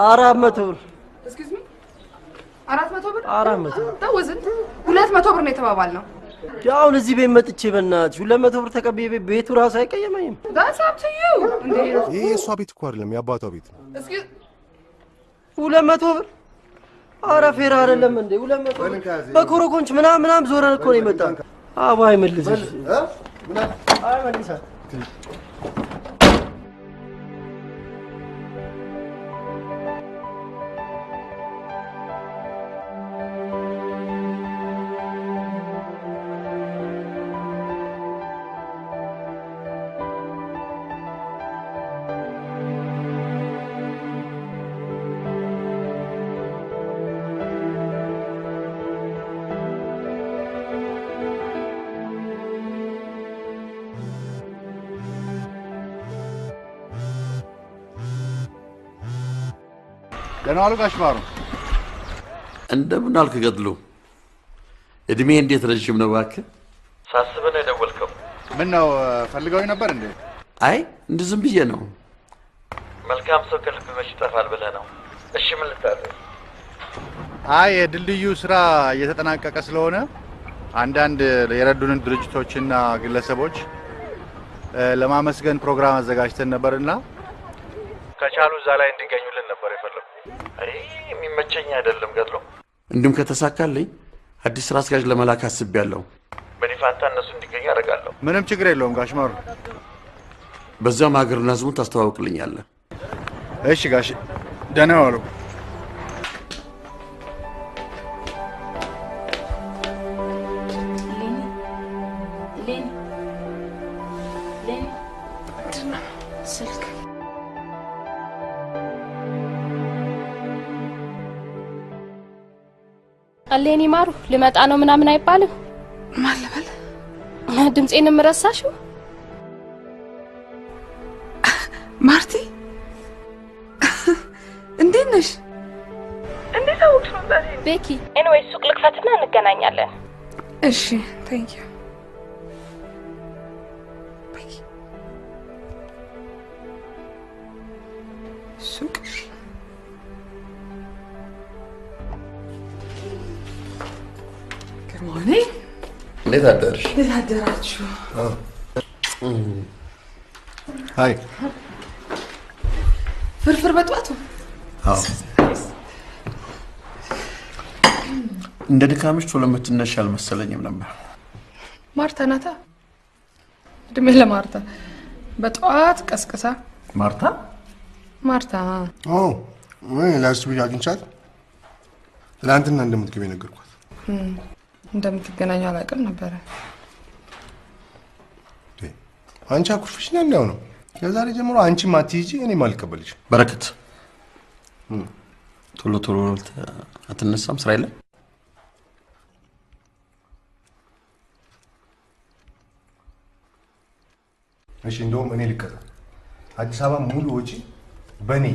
400 ብር Excuse me 400 ብር 400 ታወዝን 200 ብር ነው የተባባልነው ያው ለዚህ ቤት መጥቼ በእናትሽ 200 ብር ተቀበየ ቤቱ ራስ አይቀየመኝም That's up to you እንዴ ይሄ እሷ ቤት እኮ አይደለም ያባቷ ቤት ነው Excuse 200 ብር አረ ፌራ አይደለም እንዴ 200 በኮሮኮንች ምናምን ዞረን እኮ ነው የመጣ አባይ መልስሽ አይ መልሳ ደህና ዋሉ ጋሽ ማሩ እንደምን አልክ ገድሉ እድሜ እንዴት ረጅም ነው እባክህ ሳስበህ ነው የደወልከው ምን ነው ፈልገውኝ ነበር እንዴ አይ እንደዝም ብዬ ነው መልካም ሰው ከልብ መች ይጠፋል ብለህ ነው እሺ ምን ልታደርግ አይ የድልድዩ ስራ እየተጠናቀቀ ስለሆነ አንዳንድ የረዱንን ድርጅቶችና ግለሰቦች ለማመስገን ፕሮግራም አዘጋጅተን ነበርና ከቻሉ እዛ ላይ እንዲገኙልን ነበር የፈለኩት አይ የሚመቸኝ አይደለም ገድሉ እንዲሁም ከተሳካልኝ አዲስ ስራ አስጋጅ ለመላክ አስቤያለሁ በዲፋንታ እነሱ እንዲገኙ አደርጋለሁ ምንም ችግር የለውም ጋሽ ማሩ በዛም ሀገርና ህዝቡን ታስተዋውቅልኛለህ እሺ ጋሽ ደህና ዋሉ አለኔ ማሩ ልመጣ ነው ምናምን አይባልም ማለበል ድምጼንም ረሳሽው ማርቲ እንዴት ነሽ እንዴት አውቅሽ ነው ዛሬ ቤኪ ኤኒዌይ ሱቅ ልክፈትና እንገናኛለን እሺ ታንክ ዩ ሱቅ Morning. እንዴት አደርሽ? እንዴት አደራችሁ? ሃይ ፍርፍር በጧቱ? አዎ እንደ ድካምሽ ቶሎ የምትነሽ አልመሰለኝም ነበር ማርታ ናታ ድሜ ለማርታ በጧት ቀስቀሳ ማርታ ወይ ላስት ዊክ አግኝቻት ትናንትና እንደምትገቢ ነገርኳት እንደምትገናኙ አላውቅም ነበር አንቺ አኩርፍሽ ነው ከዛሬ ጀምሮ አንቺ ማትይጂ እኔ ማልቀበልሽ በረከት ቶሎ አትነሳም ስራ የለም እሺ እንደውም እኔ ልቀጣ አዲስ አበባ ሙሉ ወጪ በኔ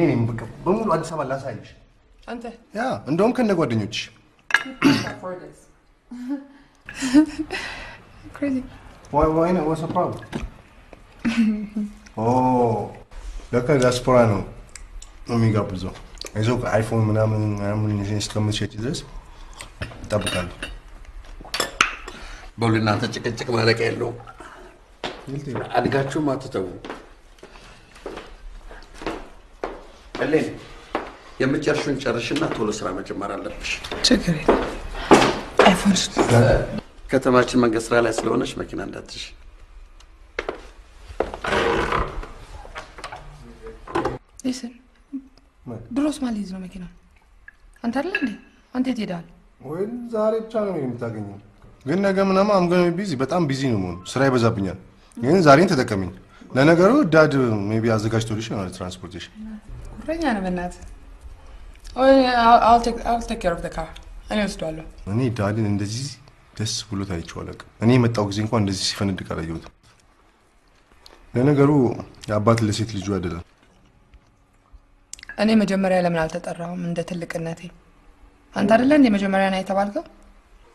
ነኝ በሙሉ አዲስ አበባ ላሳይሽ አንተ ያ እንደውም ከነ ጓደኞችሽ crazy why not what's the problem ለካ ዲያስፖራ ነው የሚጋብዘው አይዞህ አይፎን ምናምን እስከምትሸጪ ድረስ እጠብቃለሁ በሉ እናንተ ጭቅጭቅ ማለቂያ የለውም አድጋችሁም አትተው እሌን የምጨርሹን ጨርሽና ቶሎ ስራ መጀመር አለብሽ ችግር የለም አይፎን ከተማችን መንገድ ስራ ላይ ስለሆነች መኪና እንዳትሽ listen ድሮስ ማለት ነው መኪና አንተ አይደል እንዴ አንተ ትሄዳለህ ወይ ዛሬ ብቻ ነው የምታገኘው ግን ነገ ምናምን አምገም ቢዚ በጣም ቢዚ ነው ማለት ስራ ይበዛብኛል ግን ዛሬን ተጠቀሚኝ ለነገሩ ዳድ ሜቢ አዘጋጅቶልሽ ነው ትራንስፖርቴሽን ረኛ ነው በእናት I'll take care of the car እኔ ወስደዋለሁ እኔ ዳድን እንደዚህ ደስ ብሎት አይቼው አላውቅም እኔ የመጣው ጊዜ እንኳን እንደዚህ ሲፈነድቅ አላየሁትም ለነገሩ የአባት ለሴት ልጁ አይደለም እኔ መጀመሪያ ለምን አልተጠራውም እንደ ትልቅነቴ አንተ አይደለ እንደ መጀመሪያ ነው የተባልከው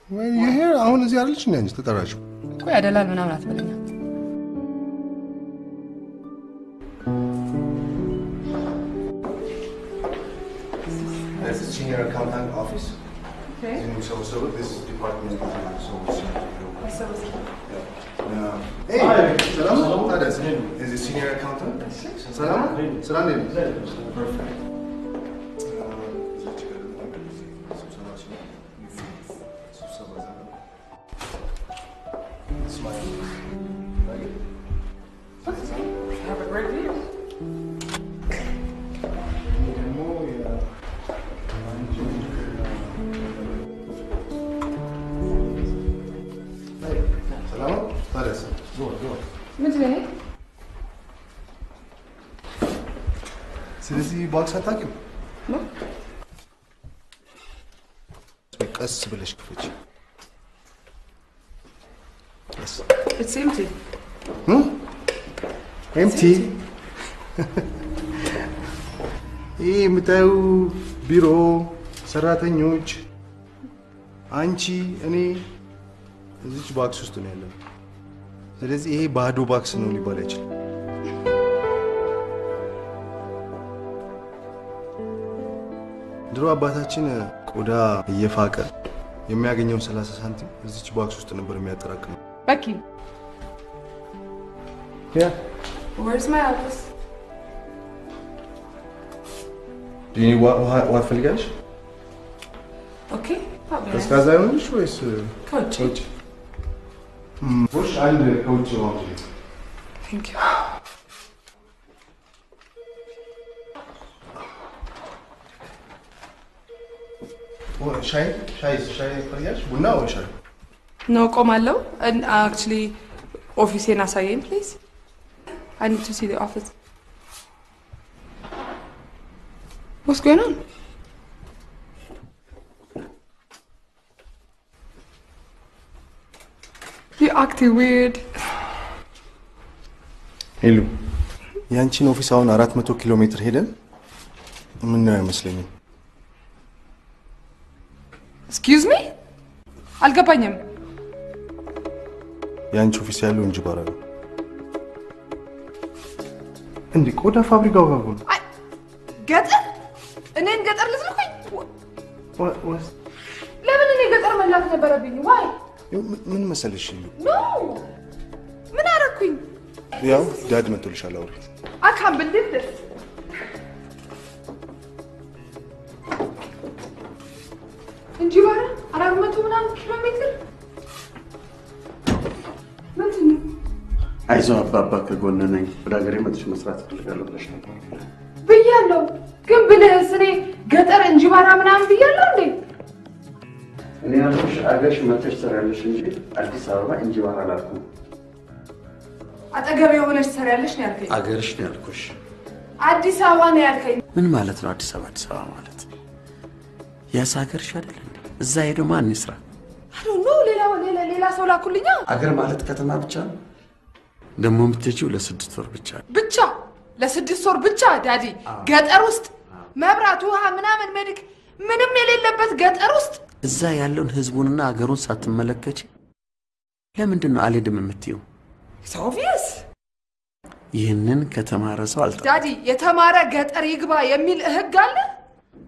ወይ ይሄ አሁን እዚህ አይደልሽ እንዴ አንቺ ተጠራሽው ቆይ አይደላል ምናምን አትበለኝ That's the senior accountant office. Okay. So this department so Hey, salam. That's is the senior accountant. Salam. Salam. Perfect. Have a great view. ምንድነው? ስለዚህ ቦክስ አታውቂም? ቀስ ብለሽ ክፈች። It's empty. Empty? ይህ የምታዩ ቢሮ ሰራተኞች፣ አንቺ፣ እኔ እዚች ባክስ ውስጥ ነው ያለው። ስለዚህ ይሄ ባዶ ባክስ ነው ሊባል አይችልም። ድሮ አባታችን ቆዳ እየፋቀ የሚያገኘውን 30 ሳንቲም እዚች ባክስ ውስጥ ነበር የሚያጠራቅመው። Becky. Yeah. Where's my office? Do you need what ፈልጋለሽ? Okay. ቀዝቃዛ ይሆንልሽ ወይስ ከውጭ? ቦሽ አንድ ከውጭ ነው። Thank you. ሻይ ፈልጋለሽ? ቡና ወይ ሻይ? No, ቆማለሁ. And actually, ኦፊሴን አሳየኝ, please. I need to see the office. What's going on? You're acting weird. ሄሎ፣ ያንቺን ኦፊስ አሁን 400 ኪሎ ሜትር ሄደን ምን ነው አይመስለኝም። Excuse me? አልገባኝም። ያንቺ ኦፊስ ያለው እንጅባራ ነው። እንዴ ቆዳ ፋብሪካው ጋር ነው። ገጠር? እኔን ገጠር ልትልኩኝ? ወስ ለምን እኔ ገጠር መላክ ነበረብኝ? ዋይ? ምን መሰለሽ? ኖ ምን አደረኩኝ? ያው ዳድ መጥቶልሻል። አውሪ። I can't believe this. እንጅባራ 400 ምናምን ኪሎ ሜትር ምንድን ነው? አይዞህ አባባ ከጎን ነኝ። ወደ ሀገሬ መጥቼ መስራት እፈልጋለሁ ብለሽ ነበር ብያለሁ። ግን ብለህስ እኔ ገጠር እንጅባራ ምናምን ብያለሁ እንዴ? እኔ ያልኩሽ አገርሽ መጥተሽ ትሰሪያለሽ እንጂ አዲስ አበባ እንጅባራ አላልኩም። አጠገቤ የሆነች ትሰሪያለሽ ነው ያልከኝ? አገርሽ ነው ያልኩሽ። አዲስ አበባ ነው ያልከኝ? ምን ማለት ነው አዲስ አበባ ማለት? ያስ አገርሽ አይደል እንዴ? እዛ ሄዶ ማን ይስራ? አይ ኖ ሌላ ሰው ላኩልኛ። አገር ማለት ከተማ ብቻ ነው። ደግሞ የምትሄጂው ለ6 ወር ብቻ ብቻ ለ6 ወር ብቻ ዳዲ? ገጠር ውስጥ መብራት፣ ውሃ ምናምን ሜዲክ ምንም የሌለበት ገጠር ውስጥ እዛ ያለውን ህዝቡንና አገሩን ሳትመለከች ለምንድን ነው አልሄድም የምትይው? ሶፊያስ ይህንን ከተማረ ሰው አልጣ ዳዲ የተማረ ገጠር ይግባ የሚል ህግ አለ?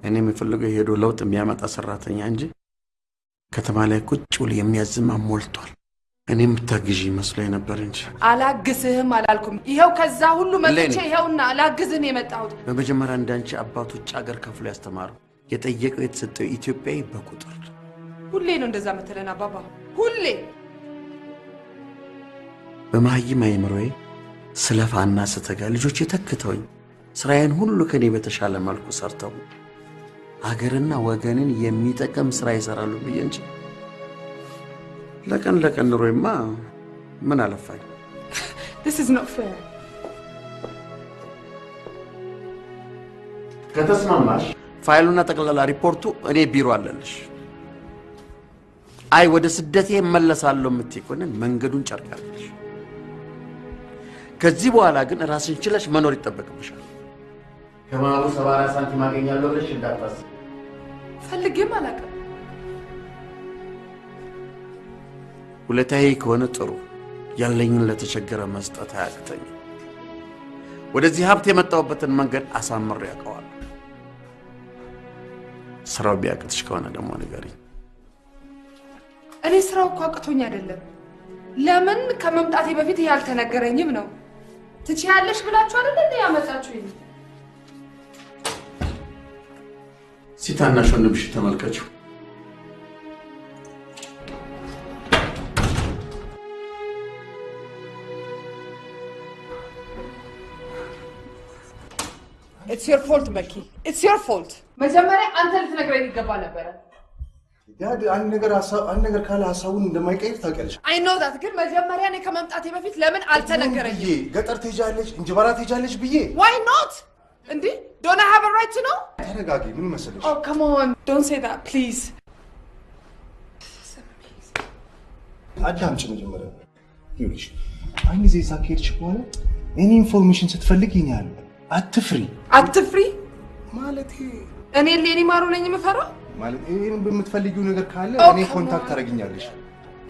እኔ የምፈልገው ሄዶ ለውጥ የሚያመጣ ሰራተኛ እንጂ ከተማ ላይ ቁጭ ብሎ የሚያዝማ ሞልቷል። እኔም ብታግዢ መስሎኝ ነበር እንጂ አላግዝህም አላልኩም። ይሄው ከዛ ሁሉ መጥቼ ይሄውና አላግዝህን የመጣሁት። በመጀመሪያ እንዳንቺ አባቶች አገር ከፍሎ ያስተማሩ የጠየቀው የተሰጠው ኢትዮጵያዊ በቁጥር ሁሌ ነው እንደዛ መተለና ባባ ሁሌ በማህይም አይምሮዬ ስለፋና ስተጋ ልጆች የተከተውኝ ስራዬን ሁሉ ከኔ በተሻለ መልኩ ሰርተው አገርና ወገንን የሚጠቅም ስራ ይሰራሉ ብዬ እንጂ ለቀን ኑሮይማ ምን አለፋኝ። This is not fair. ከተስማማሽ ፋይሉና ጠቅላላ ሪፖርቱ እኔ ቢሮ አለልሽ። አይ ወደ ስደቴ እመለሳለሁ የምትይ ከሆነ መንገዱን ጨርቅ አድርግልሽ። ከዚህ በኋላ ግን ራስን ችለሽ መኖር ይጠበቅብሻል። ከማሉ 70 ሳንቲም አገኛለሁ ብለሽ እንዳታስቢ። ፈልጌም አላውቅም። ሁለታዬ ከሆነ ጥሩ ያለኝን ለተቸገረ መስጠት አያቅተኝም። ወደዚህ ሀብት የመጣሁበትን መንገድ አሳምሬ ያውቀዋለሁ። ስራው ቢያቅትሽ ከሆነ ደግሞ ንገሪኝ። እኔ ስራው እኮ አቅቶኝ አይደለም። ለምን ከመምጣቴ በፊት ያልተነገረኝም ነው። ትችያለሽ ብላችሁ አይደል እንዴ ያመጣችሁኝ? ሲታናሽ ወንድምሽ ተመልከችው። It's your fault, Becky. It's your fault. መጀመሪያ አንተ ልትነግረኝ ይገባ ነበር። ዳድ አንድ ነገር ካለ ሐሳቡን እንደማይቀይር ታውቂያለሽ። I know that ግን መጀመሪያ እኔ ከመምጣቴ በፊት ለምን አልተነገረኝም? ገጠር ትሄጃለሽ፣ እንጅባራ ትሄጃለሽ ብዬ Why not? እንዴ don't I have a right to know? ተረጋጊ። ምን መሰለሽ? Oh, come on. Don't say that, please. አዳምጪ መጀመሪያ። ይኸውልሽ አንድ ጊዜ እዛ ከሄድሽ በኋላ እኔ ኢንፎርሜሽን ስትፈልግ ይኛል አትፍሪ። አትፍሪ ማለት እኔ ለኔ ማሩ ነኝ የምፈራው? ማለት እኔን በምትፈልጊው ነገር ካለ እኔ ኮንታክት ታደርጊኛለሽ።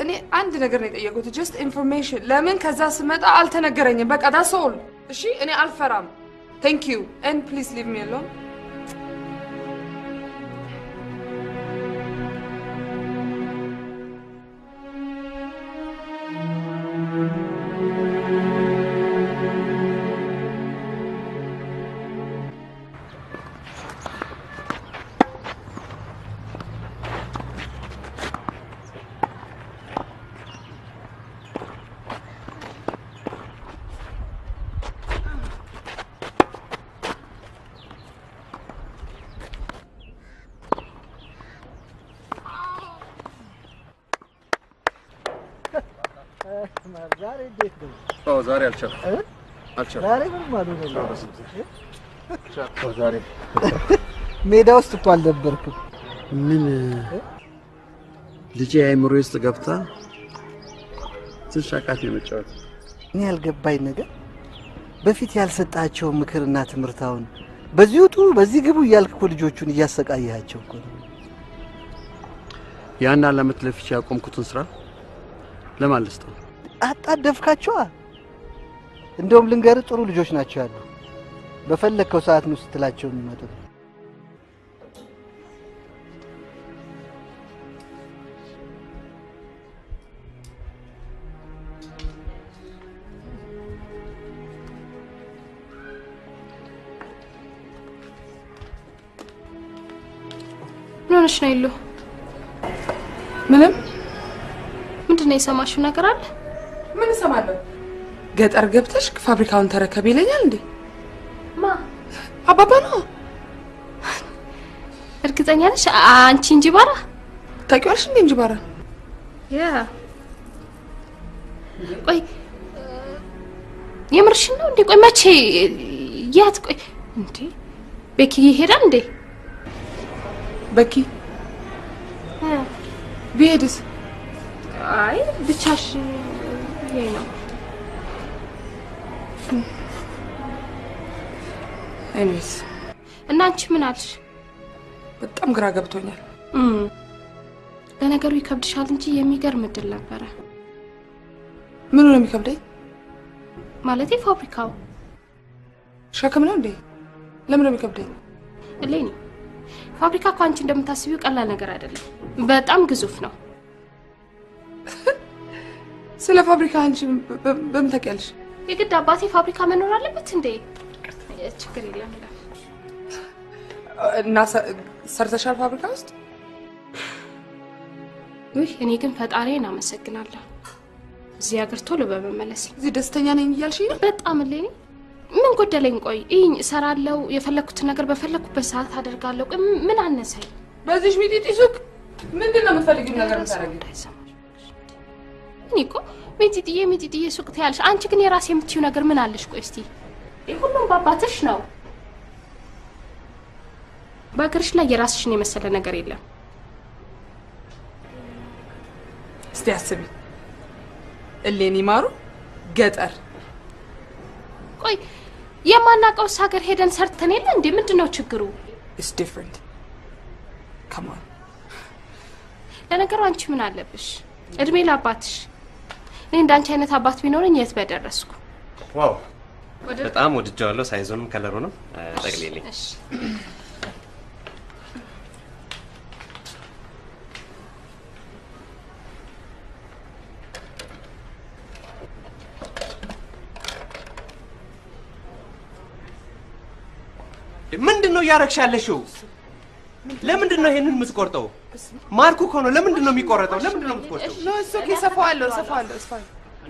እኔ አንድ ነገር ነው የጠየቁት just information። ለምን ከዛ ስመጣ አልተነገረኝም? በቃ that's all። እሺ እኔ አልፈራም። Thank you and please leave me alone. ዛሬ እንዴት ነው? ዛሬ አልቻልኩም። ዛሬ ምን ማለት ነው? ዛሬ ሜዳ ውስጥ እኮ አልነበርክም። ምን ልጄ አይምሮ ውስጥ ገብታ ትሻቃት የመጫወት እኔ ያልገባኝ ነገር በፊት ያልሰጣቸው ምክርና ትምህርታውን በዚህ ውጡ በዚህ ግቡ እያልክ እኮ ልጆቹን እያሰቃያቸው እኮ ነው። ያን አለመት ለፍቼ ያቆምኩትን ስራ ለማለስተው አጣደፍካቸው። እንደውም ልንገር ጥሩ ልጆች ናቸው ያሉ። በፈለከው ሰዓት ነው ስትላቸው የሚመጡት። ምንሽ ነው ይሉ? ምንም ምንድነው የሰማሽው ነገር አለ? ምን ሰማለሁ? ገጠር ገብተሽ ፋብሪካውን ተረከብ ይለኛል እንዴ? ማ አባባ ነው? እርግጠኛ ነሽ? አንቺ እንጂባራ ታውቂዋለሽ እንዴ እንጂባራ? ያ ቆይ የምርሽን ነው እንዴ? ቆይ መቼ ያት? ቆይ እንዴ ቤኪ ይሄዳል እንዴ? በኪ ቢሄድስ? አይ ብቻሽ ይሄ ነው። አይሚስ እና አንቺ ምን አልሽ? በጣም ግራ ገብቶኛል። ለነገሩ ይከብድሻል እንጂ የሚገርም እድል ነበረ። ምን ነው የሚከብደኝ? ማለቴ ፋብሪካው ሸክም ነው እንዴ? ለምን ነው የሚከብደኝ? እሌኒ ፋብሪካ እኮ አንቺ እንደምታስቢው ቀላል ነገር አይደለም። በጣም ግዙፍ ነው። ስለ ፋብሪካ አንቺ በምን ታውቂያለሽ? የግድ አባቴ ፋብሪካ መኖር አለበት እንዴ? ችግር የለም። እና ሰርተሻል ፋብሪካ ውስጥ? ውይ እኔ ግን ፈጣሪን አመሰግናለሁ እዚህ ሀገር ቶሎ በመመለስ። እዚህ ደስተኛ ነኝ እያልሽ ነው? በጣም እሌኒ ምን ጎደለኝ? ቆይ እኝ እሰራለሁ፣ የፈለኩትን ነገር በፈለኩበት ሰዓት አደርጋለሁ። ቆይ ምን አነሰኝ? በዚህ ሚጢጢ ሱቅ ምንድነው የምትፈልጊው ነገር የምታደርጊው? እኔ እኮ ሚጢጢዬ ሱቅ ትያለሽ። አንቺ ግን የራስ የምትይው ነገር ምን አለሽ? ቆይ እስቲ ሁሉም ባባትሽ ነው። በእግርሽ ላይ የራስሽን የመሰለ ነገር የለም። እስቲ አስቢ እሌኒ ማሩ ገጠር። ቆይ የማናውቀው ሀገር ሄደን ሰርተን የለ እንዴ? ምንድነው ችግሩ? It's different. Come on. ለነገሩ አንቺ ምን አለብሽ? እድሜ ለአባትሽ። እኔ እንዳንቺ አይነት አባት ቢኖርኝ የት በደረስኩ። ዋው በጣም ወድጃለሁ። ሳይዙንም ከለሩንም ጠቅልልኝ። እሺ ምንድነው ያረክሽ ያለሽው? ለምንድነው ይሄንን የምትቆርጠው? ማርኩ እኮ ነው። ለምንድነው የሚቆረጠው? ለምንድነው የምትቆርጠው? ነው እሱ ከሰፋዋለሁ ሰፋዋለሁ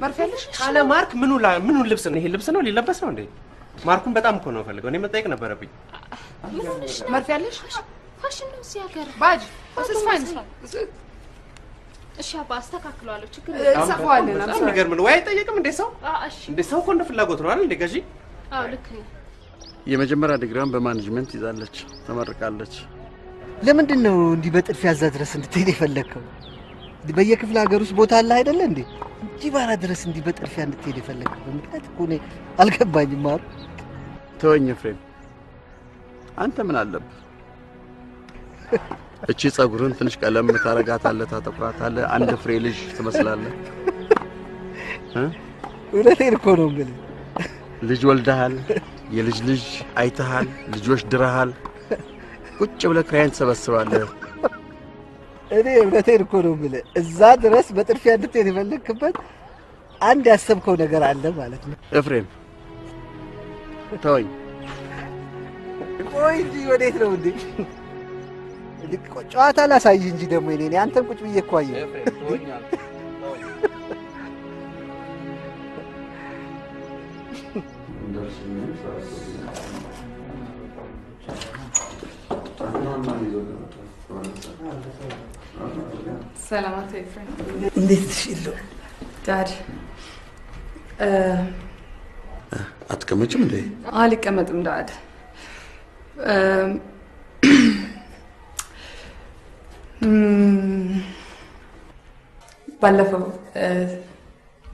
መርፌልሽ ካለ ማርክ ምኑን ልብስ ነው? ይሄ ልብስ ነው ሊለበስ ነው እንዴ? ማርኩን በጣም እኮ ነው ፈልገው። እኔ መጠየቅ ነበረብኝ። መርፌልሽ ፋሽን ነው ሲያገር ባጅ እሱስ ፋይን እሺ አባ አስተካክለዋለሁ ችግር ሰፋዋለሁ በጣም የሚገርም ነው። ወይ አይጠየቅም እንዴ ሰው? እሺ እንዴ ሰው እኮ እንደ ፍላጎት ነው አይደል እንዴ ገዢ? አዎ ልክ ነው። የመጀመሪያ ዲግሪዋን በማኔጅመንት ይዛለች፣ ተመርቃለች። ለምንድን ነው እንዲህ በጥድፊያ እዛ ድረስ እንድትሄድ የፈለግከው? በየክፍለ ሀገር ውስጥ ቦታ አለ አይደለ እንዴ? እንጂባራ ድረስ እንዲህ በጥድፊያ እንድትሄድ የፈለግከው ምክንያት እኮ እኔ አልገባኝም። ማሩ ተወኝ ኤፍሬም፣ አንተ ምን አለብህ? እቺ ጸጉርን ትንሽ ቀለም ታረጋታለህ፣ ታጠቁራታለህ፣ አንድ ፍሬ ልጅ ትመስላለህ። እውነቴን እኮ ነው የምልህ። ልጅ ወልደሃል፣ የልጅ ልጅ አይተሃል፣ ልጆች ድረሃል። ቁጭ ብለህ ክራይን ትሰበስባለህ። እኔ እውነቴን እኮ ነው የምልህ። እዛ ድረስ በጥድፊያ እንድትሄድ የፈለግክበት አንድ ያሰብከው ነገር አለ ማለት ነው። ኤፍሬም ተወኝ። ቆይ እንጂ ወዴት ነው እንዴ? ጨዋታ ላሳይህ እንጂ ደግሞ እኔ አንተን ቁጭ ብዬ እኮ አየሁ። ሰላማት ኤፍሬም እንዴት ትሽሉ? ዳድ አትቀመጭም እንዴ? አልቀመጥም ዳድ። ባለፈው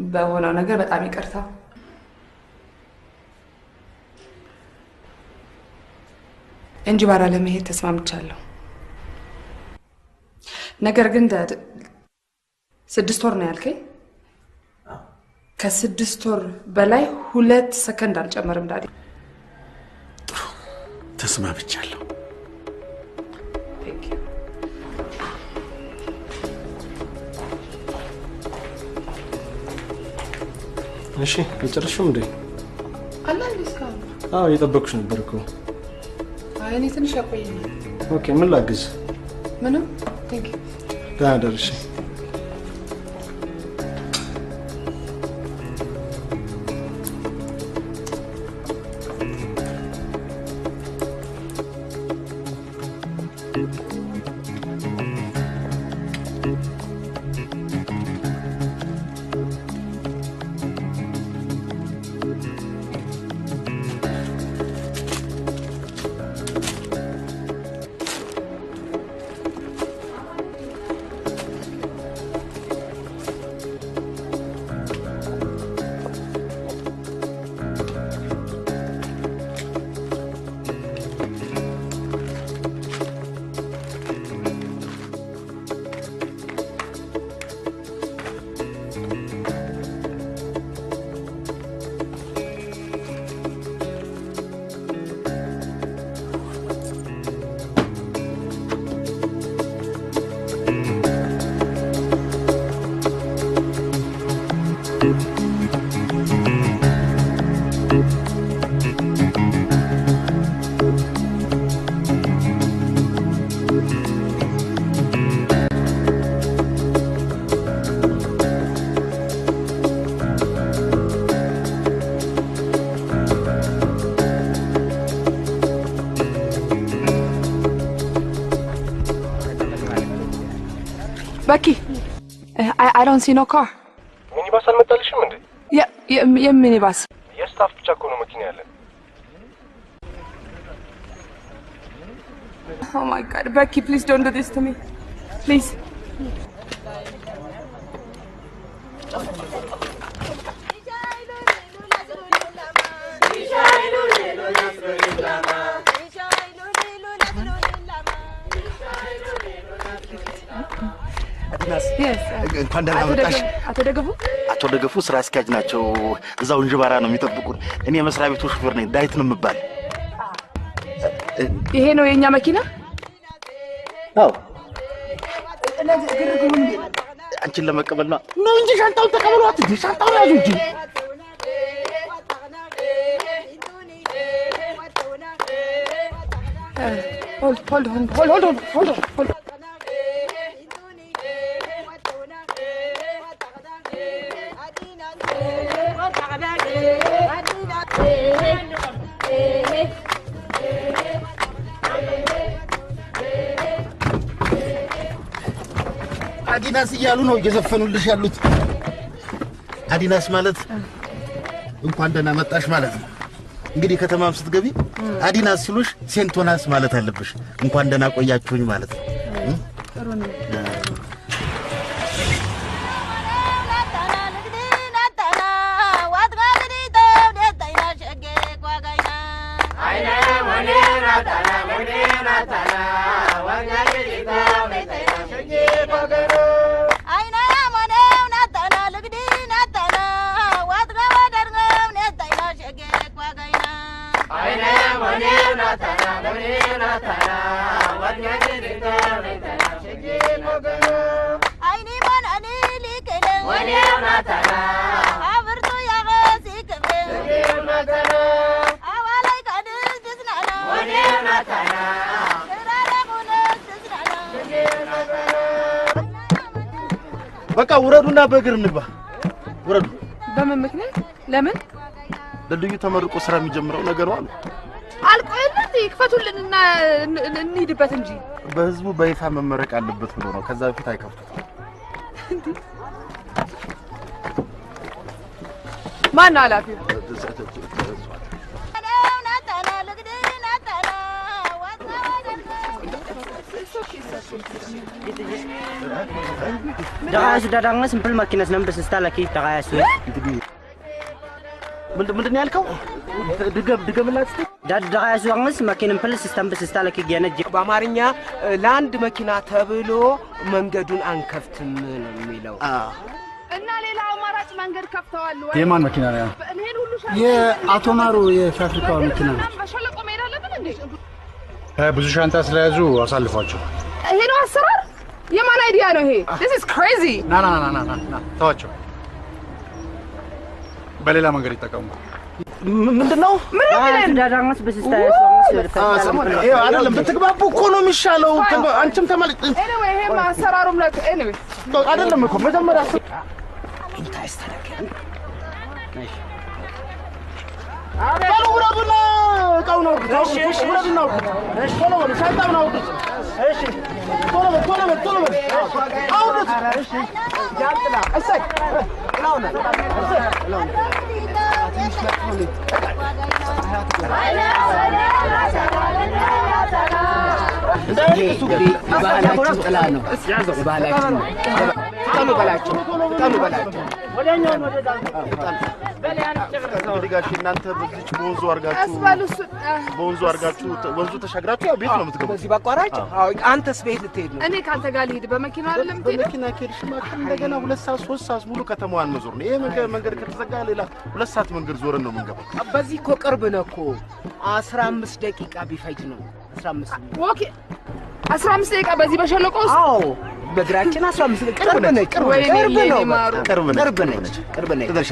በሆነው ነገር በጣም ይቅርታ። እንጂባራ ለመሄድ ተስማምቻለሁ። ነገር ግን ዳድ 6 ወር ነው ያልከኝ። ከ6 ወር በላይ 2 ሰከንድ አልጨመርም ዳዲ። ጥሩ ተስማምቻለሁ። እሺ የጨረሽው እንዴ? አላ እንዴስካው? አዎ እየጠበቅኩሽ ነበር እኮ። አይ እኔ ትንሽ ያቆየኝ። ኦኬ ምን ላግዝ? ምንም ቴንክ ዩ። ደህና ደርሽ። Becky, I don't see no car. ሚኒባስ አልመጣልሽም እንዴ? የሚኒባስ የስታፍ ብቻ እኮ ነው መኪና ያለን። Oh my God, Becky, please don't do this to me. Please. እንኳን ደህና መጣሽ። አቶ ደገፉ ስራ አስኪያጅ ናቸው። እዛው እንጅባራ ነው የሚጠብቁን። እኔ የመስሪያ ቤቱ ሹፌር ነኝ። ዳዊት ነው የምባል። ይሄ ነው የኛ መኪና? አዎ። አንቺን ለመቀበል ነው እንጂ ሻንጣውን ተቀበሏት እንጂ ሻንጣውን ያዙ እንጂ። hold. አዲናስ እያሉ ነው እየዘፈኑልሽ ያሉት። አዲናስ ማለት እንኳን ደህና መጣሽ ማለት ነው። እንግዲህ ከተማም ስትገቢ አዲናስ ሲሉሽ ሴንቶናስ ማለት አለብሽ። እንኳን ደህና ቆያችሁኝ ማለት ነው። በቃ ውረዱና በእግር እንግባ። ውረዱ። በምን ምክንያት? ለምን? ለልዩ ተመርቆ ስራ የሚጀምረው ነገር ነው አሉ። አልቆየለት ይክፈቱልንና እንሂድበት እንጂ በህዝቡ በይፋ መመረቅ አለበት ብሎ ነው። ከዛ በፊት አይከፍቱት። ማን አላፊው? Daka sudah dangas simpel makinas nam besesta lagi daka asu. ምንድን ያልከው? ድገምላት እስቲ። daka asu dangas makinan pel sistem besesta lagi ገነጅ በአማርኛ ለአንድ መኪና ተብሎ መንገዱን አንከፍትም ነው የሚለው። እና ሌላ አማራጭ መንገድ ከፍተዋል ወይ? የማን መኪና ነው? የአቶ ማሩ የፋብሪካው መኪና ነው። በሸለቆ መሄድ አለብን እንዴ? ብዙ ሻንጣ ስለያዙ አሳልፏቸው። ይሄ ነው አሰራር? የማን አይዲያ ነው ይሄ? This is crazy. ና ተዋቸው። በሌላ መንገድ ይጠቀሙ። ምንድነው? sudah dangas besesta asu. አይደለም ብትግባቡ እኮ ነው የሚሻለው። አንቺም ተመልጥ። Anyway ይሄ አሰራሩም ላይ anyway አይደለም እኮ መጀመሪያ ባሉ ውረዱና እቃውን አውርዱ። ውረዱና አውርዱ። ቶሎ በሉ፣ ሻንጣውን አውርዱ። እሺ ቶሎ በል አውርዱት። ጃንጥላ እሰይ ናውና ባህላችን ጥላ ነው። ባህላችን ነው። ቀኑ በላቸው። ጋሽ እናንተ በዚች በወንዙ አርጋችሁ ወንዙ ተሻግራችሁ ያው ቤት ነው የምትገቡት። በዚህ ባቋራጭ? አዎ። አንተስ ቤት ልትሄድ ነው? እኔ ካንተ ጋር ልሂድ። በመኪና አይደለም ትሄድ? በመኪና ከሄድሽማ እንደገና 2 ሰዓት 3 ሰዓት ሙሉ ከተማዋን መዞር ነው። ይሄ መንገድ ከተዘጋ ሌላ 2 ሰዓት መንገድ ዞረን ነው የምንገባው። በዚህ እኮ ቅርብ ነው እኮ 15 ደቂቃ ቢፈጅ ነው። 15 ኦኬ 15 ደቂቃ በዚህ በሸለቆ ውስጥ? አዎ በእግራችን 15 ደቂቃ ቅርብ ነች። ቅርብ ነች።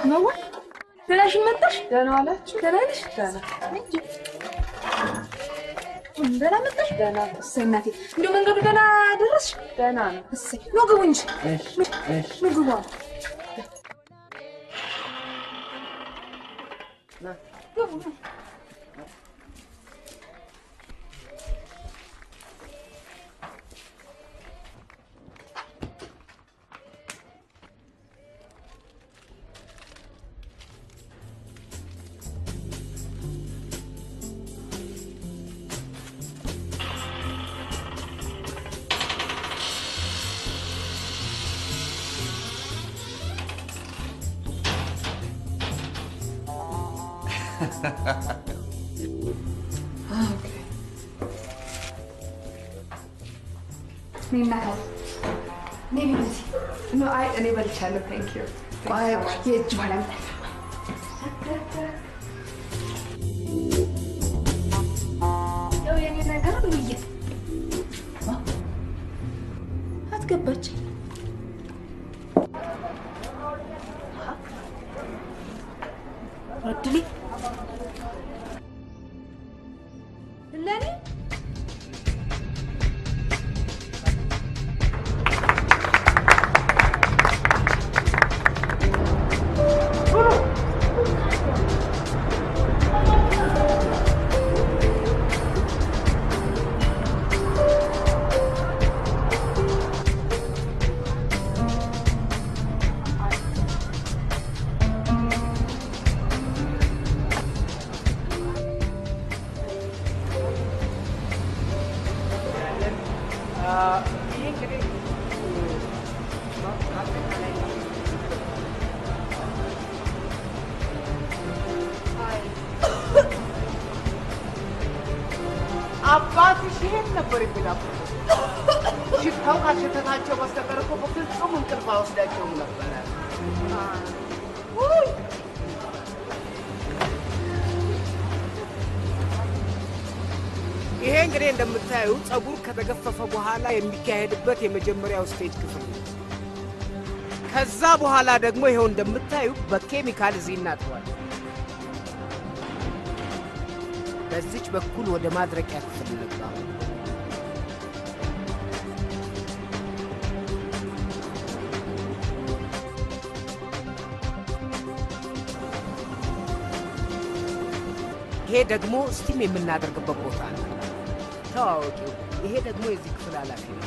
ነው ደህናሽን መጣሽ? ደህና ዋላችሁ? ደህና ነሽ? ደህና ደህና መጣሽ? ደህና እሰይ እናቴ እንደው መንገዱ ደህና ደረስሽ? ደህና ነው እሰይ ኑ ግቡ እንጂ ኑ ግቡ ግቡ Okay. Nina. Maybe this. No, I anybody channel, thank you. Why? Yeah, Joanna. No, you're not gonna be it. That's good, but. What did he? Lenny? አባትሽ ይሄን ነበር የሚላኩ። ሽታው ካሸተታቸው በስተቀር እኮ በፍጹም እንቅልፍ አይወስዳቸውም ነበረ። ይሄ እንግዲህ እንደምታዩ ጸጉር ከተገፈፈ በኋላ የሚካሄድበት የመጀመሪያው ስቴጅ ክፍል ነው። ከዛ በኋላ ደግሞ ይሄው እንደምታዩ በኬሚካል እዚህ እናጥባል። በዚች በኩል ወደ ማድረቂያ ክፍል እንገባ። ይሄ ደግሞ ስቲም የምናደርግበት ቦታ ነው። ተዋወቂው፣ ይሄ ደግሞ የዚህ ክፍል ኃላፊ ነው።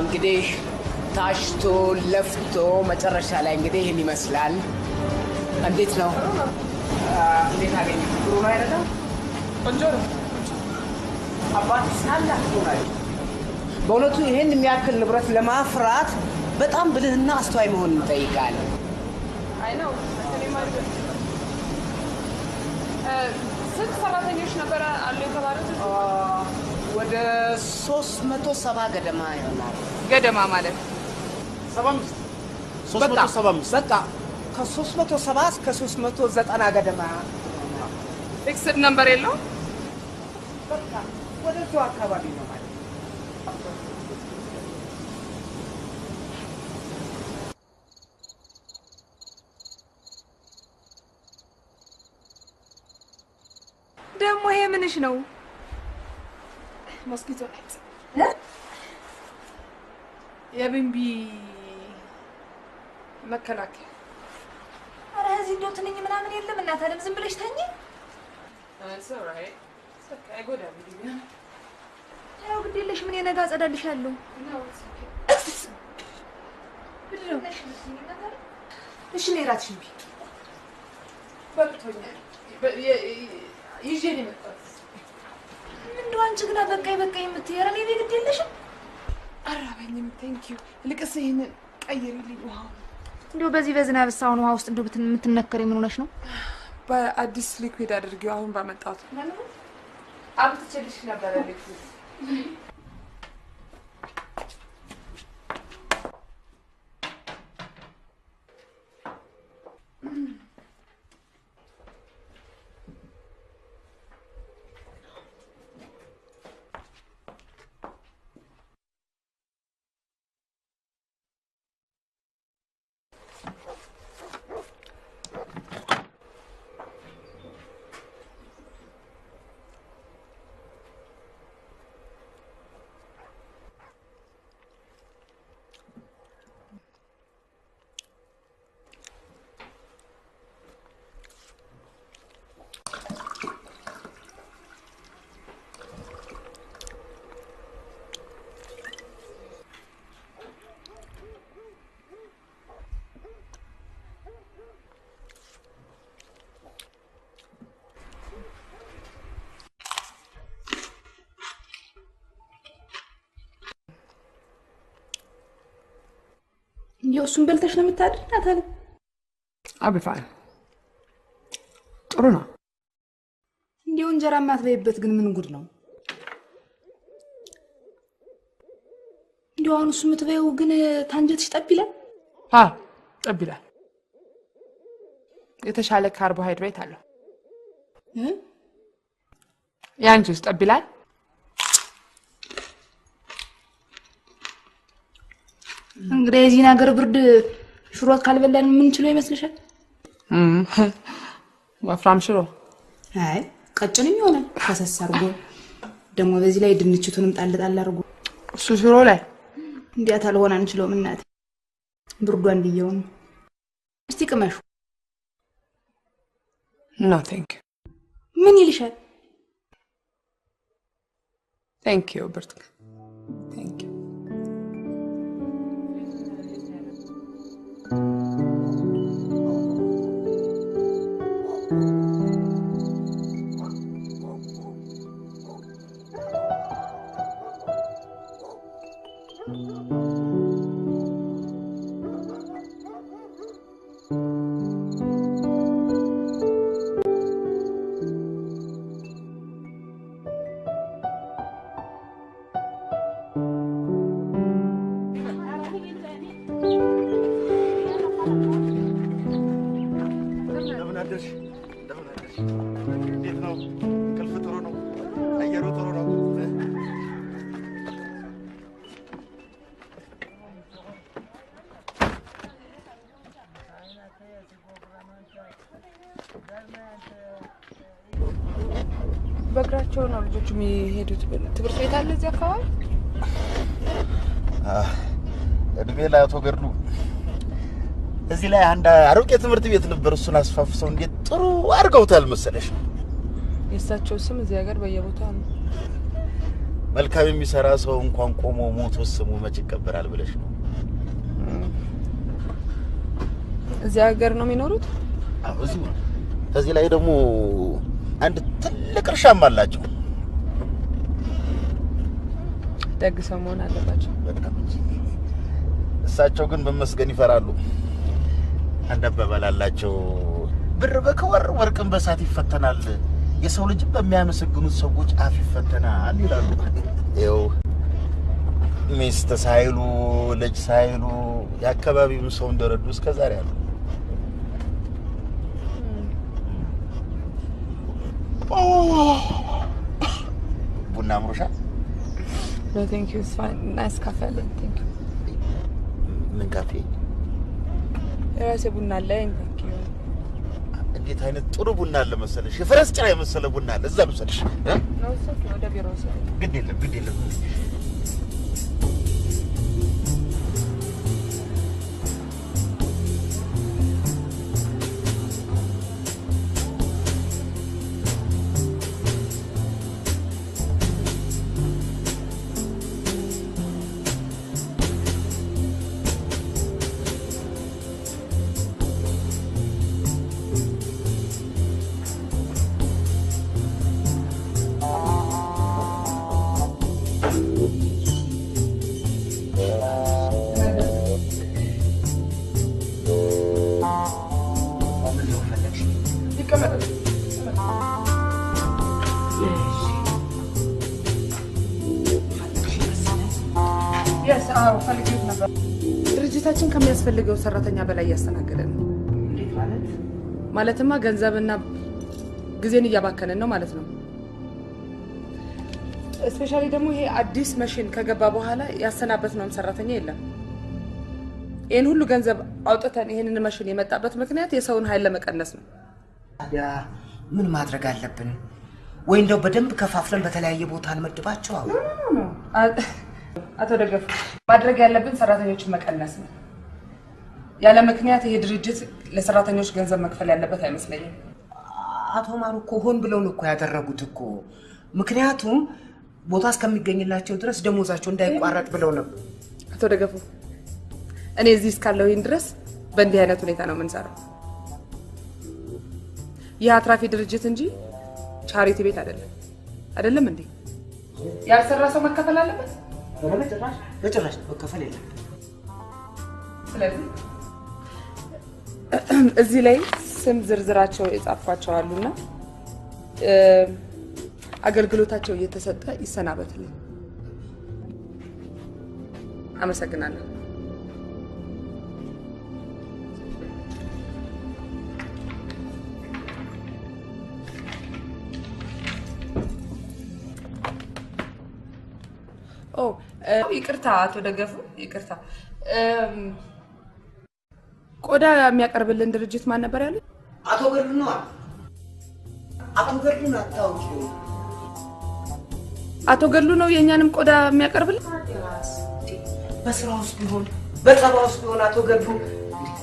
እንግዲህ ታሽቶ ለፍቶ መጨረሻ ላይ እንግዲህ ይህን ይመስላል። እንዴት ነው? እንዴት አገኘ? ጥሩ ነው አይደለም? ቆንጆ ነው። አባት ሳላህ ሆናል። በእውነቱ ይህን የሚያክል ንብረት ለማፍራት በጣም ብልህና አስተዋይ መሆን ይጠይቃል። አይ ነው እኔ ማለት ስንት ሰራተኞች ነበረ አሉ የተባሉት? ወደ 370 ገደማ ይሆናል። ገደማ ማለት 75 375 በቃ ከ370 እስከ 390 ገደማ። ፊክስድ ነምበር የለው? በቃ ወደዚያው አካባቢ ነው ማለት። ደግሞ ይሄ ምንሽ ነው? ሞስኪቶ ኔት የቢንቢ መከላከያ። ኧረ እዚህ እንደው ትንኝ ምናምን የለም እናት አለም፣ ዝም ብለሽ ተኝ። ያው ግድ የለሽ ምን የነጋ አጸዳልሻለሁ። እሺ እኔ እራትሽን ብይ። በቅቶኛል። ይዤ ነው የመጣሁት። እንደው አንቺ ግን በቃኝ በቃኝ የምትይ ኧረ እኔ ግድ የለሽም። አራበኝም። ቴንኪዩ። ልቅስ ይሄንን ቀይሪልኝ ውሃው። እንደው በዚህ በዝናብ ሳውን ውሃ ውስጥ እንደው የምትነከሪ ምን ሆነሽ ነው? በአዲስ ሊኩዊድ አድርጌው አሁን ባመጣሁት። አብትቼልሽ ነበረ ሊኩዊድ። እሱን በልተሽ ነው የምታድር ናታል? አብፋይ ጥሩ ነው። እንዲሁ እንጀራ ማትበይበት ግን ምን ጉድ ነው? እንዲሁ አሁን እሱ የምትበይው ግን ታንጀትሽ ጠብ ይላል? ጠብ ይላል። የተሻለ ካርቦሃይድሬት አለው። ያንቺስ ጠብ ይላል? እንግዲህ የዚህ ነገር ብርድ ሽሮት ካልበላን ምን ችለው ይመስልሻል? ወፍራም ሽሮ? አይ ቀጭንም ይሆናል ፈሰስ አድርጎ ደግሞ በዚህ ላይ ድንችቱንም ጣል ጣል አድርጎ እሱ ሽሮ ላይ እንዴት አልሆነ አንችለውም እናቴ። ብርዱ አንድየው ነው። እስቲ ቅመሹ። ኖ ቴንክ ዩ። ምን ይልሻል? ቴንክ ዩ ብርቱካን ቴንክ ዩ። በእግራቸው ነው ልጆቹ የሚሄዱት። ትምህርት ቤት አለ እዚህ አካባቢ? እድሜ ላይ አቶ ገድሉ እዚህ ላይ አንድ አሮቄ ትምህርት ቤት ነበር። እሱን አስፋፍሰው እንዴት ጥሩ አድርገውታል መሰለሽ። የእሳቸው ስም እዚህ ሀገር በየቦታው ነው። መልካም የሚሰራ ሰው እንኳን ቆሞ ሞቶ ስሙ መች ይከበራል ብለሽ ነው? እዚህ ሀገር ነው የሚኖሩት? አዎ እዚህ ነው። ከዚህ ላይ ደግሞ አንድ ትልቅ እርሻም አላቸው። ደግ ሰው መሆን አለባቸው። በጣም እሳቸው ግን በመስገን ይፈራሉ። አንድ አባባል አላቸው፣ ብር በከወር ወርቅን በሳት ይፈተናል፣ የሰው ልጅ በሚያመሰግኑት ሰዎች አፍ ይፈተናል ይላሉ። ይኸው ሚስት ሳይሉ ልጅ ሳይሉ የአካባቢውን ሰው እንደረዱ እስከዛሬ አሉ። ቡና አምሮሻል? No, thank you. It's fine. Nice cafe. Thank you. ምን ካፌ? የራሴ ቡና አለኝ። Thank you. እንዴት አይነት ጥሩ ቡና አለ መሰለሽ? የፈረስ ጭራ የመሰለ ቡና አለ። እዛ መሰለሽ? ነው ሰፊ ወደ ቢሮ ሰው። ግድ የለም። ድርጅታችን ከሚያስፈልገው ሰራተኛ በላይ ያስተናገደ ነው። እንዴት ማለት? ማለትማ ገንዘብና ጊዜን እያባከነን ነው ማለት ነው። ስፔሻሊ ደግሞ ይሄ አዲስ ማሽን ከገባ በኋላ ያሰናበትነውም ሰራተኛ የለም። ይሄን ሁሉ ገንዘብ አውጥተን ይሄንን ማሽን የመጣበት ምክንያት የሰውን ኃይል ለመቀነስ ነው። ታዲያ ምን ማድረግ አለብን? ወይ እንደው በደንብ ከፋፍለን በተለያየ ቦታ እንመድባቸው? አቶ ደገፉ ማድረግ ያለብን ሰራተኞችን መቀነስ ነው። ያለ ምክንያት ይሄ ድርጅት ለሰራተኞች ገንዘብ መክፈል ያለበት አይመስለኝም። አቶ ማሩ እኮ ሆን ብለው ነው እኮ ያደረጉት እኮ። ምክንያቱም ቦታ እስከሚገኝላቸው ድረስ ደሞዛቸው እንዳይቋረጥ ብለው ነው። አቶ ደገፉ እኔ እዚህ እስካለሁኝ ድረስ በእንዲህ አይነት ሁኔታ ነው የምንሰራው። ይህ አትራፊ ድርጅት እንጂ ቻሪቲ ቤት አይደለም እንዴ? ያልሰራ ሰው መከፈል አለበት? በጭራሽ መከፈል የለም። ስለዚህ እዚህ ላይ ስም ዝርዝራቸው የጻፍኳቸው አሉና አገልግሎታቸው እየተሰጠ ይሰናበትልኝ። አመሰግናለሁ። ይቅርታ አቶ ደገፉ፣ ይቅርታ። ቆዳ የሚያቀርብልን ድርጅት ማን ነበር ያለው? አቶ ገድሉ ነው። አቶ ገድሉን አታውቂው? አቶ ገድሉ ነው የኛንም ቆዳ የሚያቀርብልን? በስራ ውስጥ ቢሆን በጸባ ውስጥ ቢሆን አቶ ገድሉ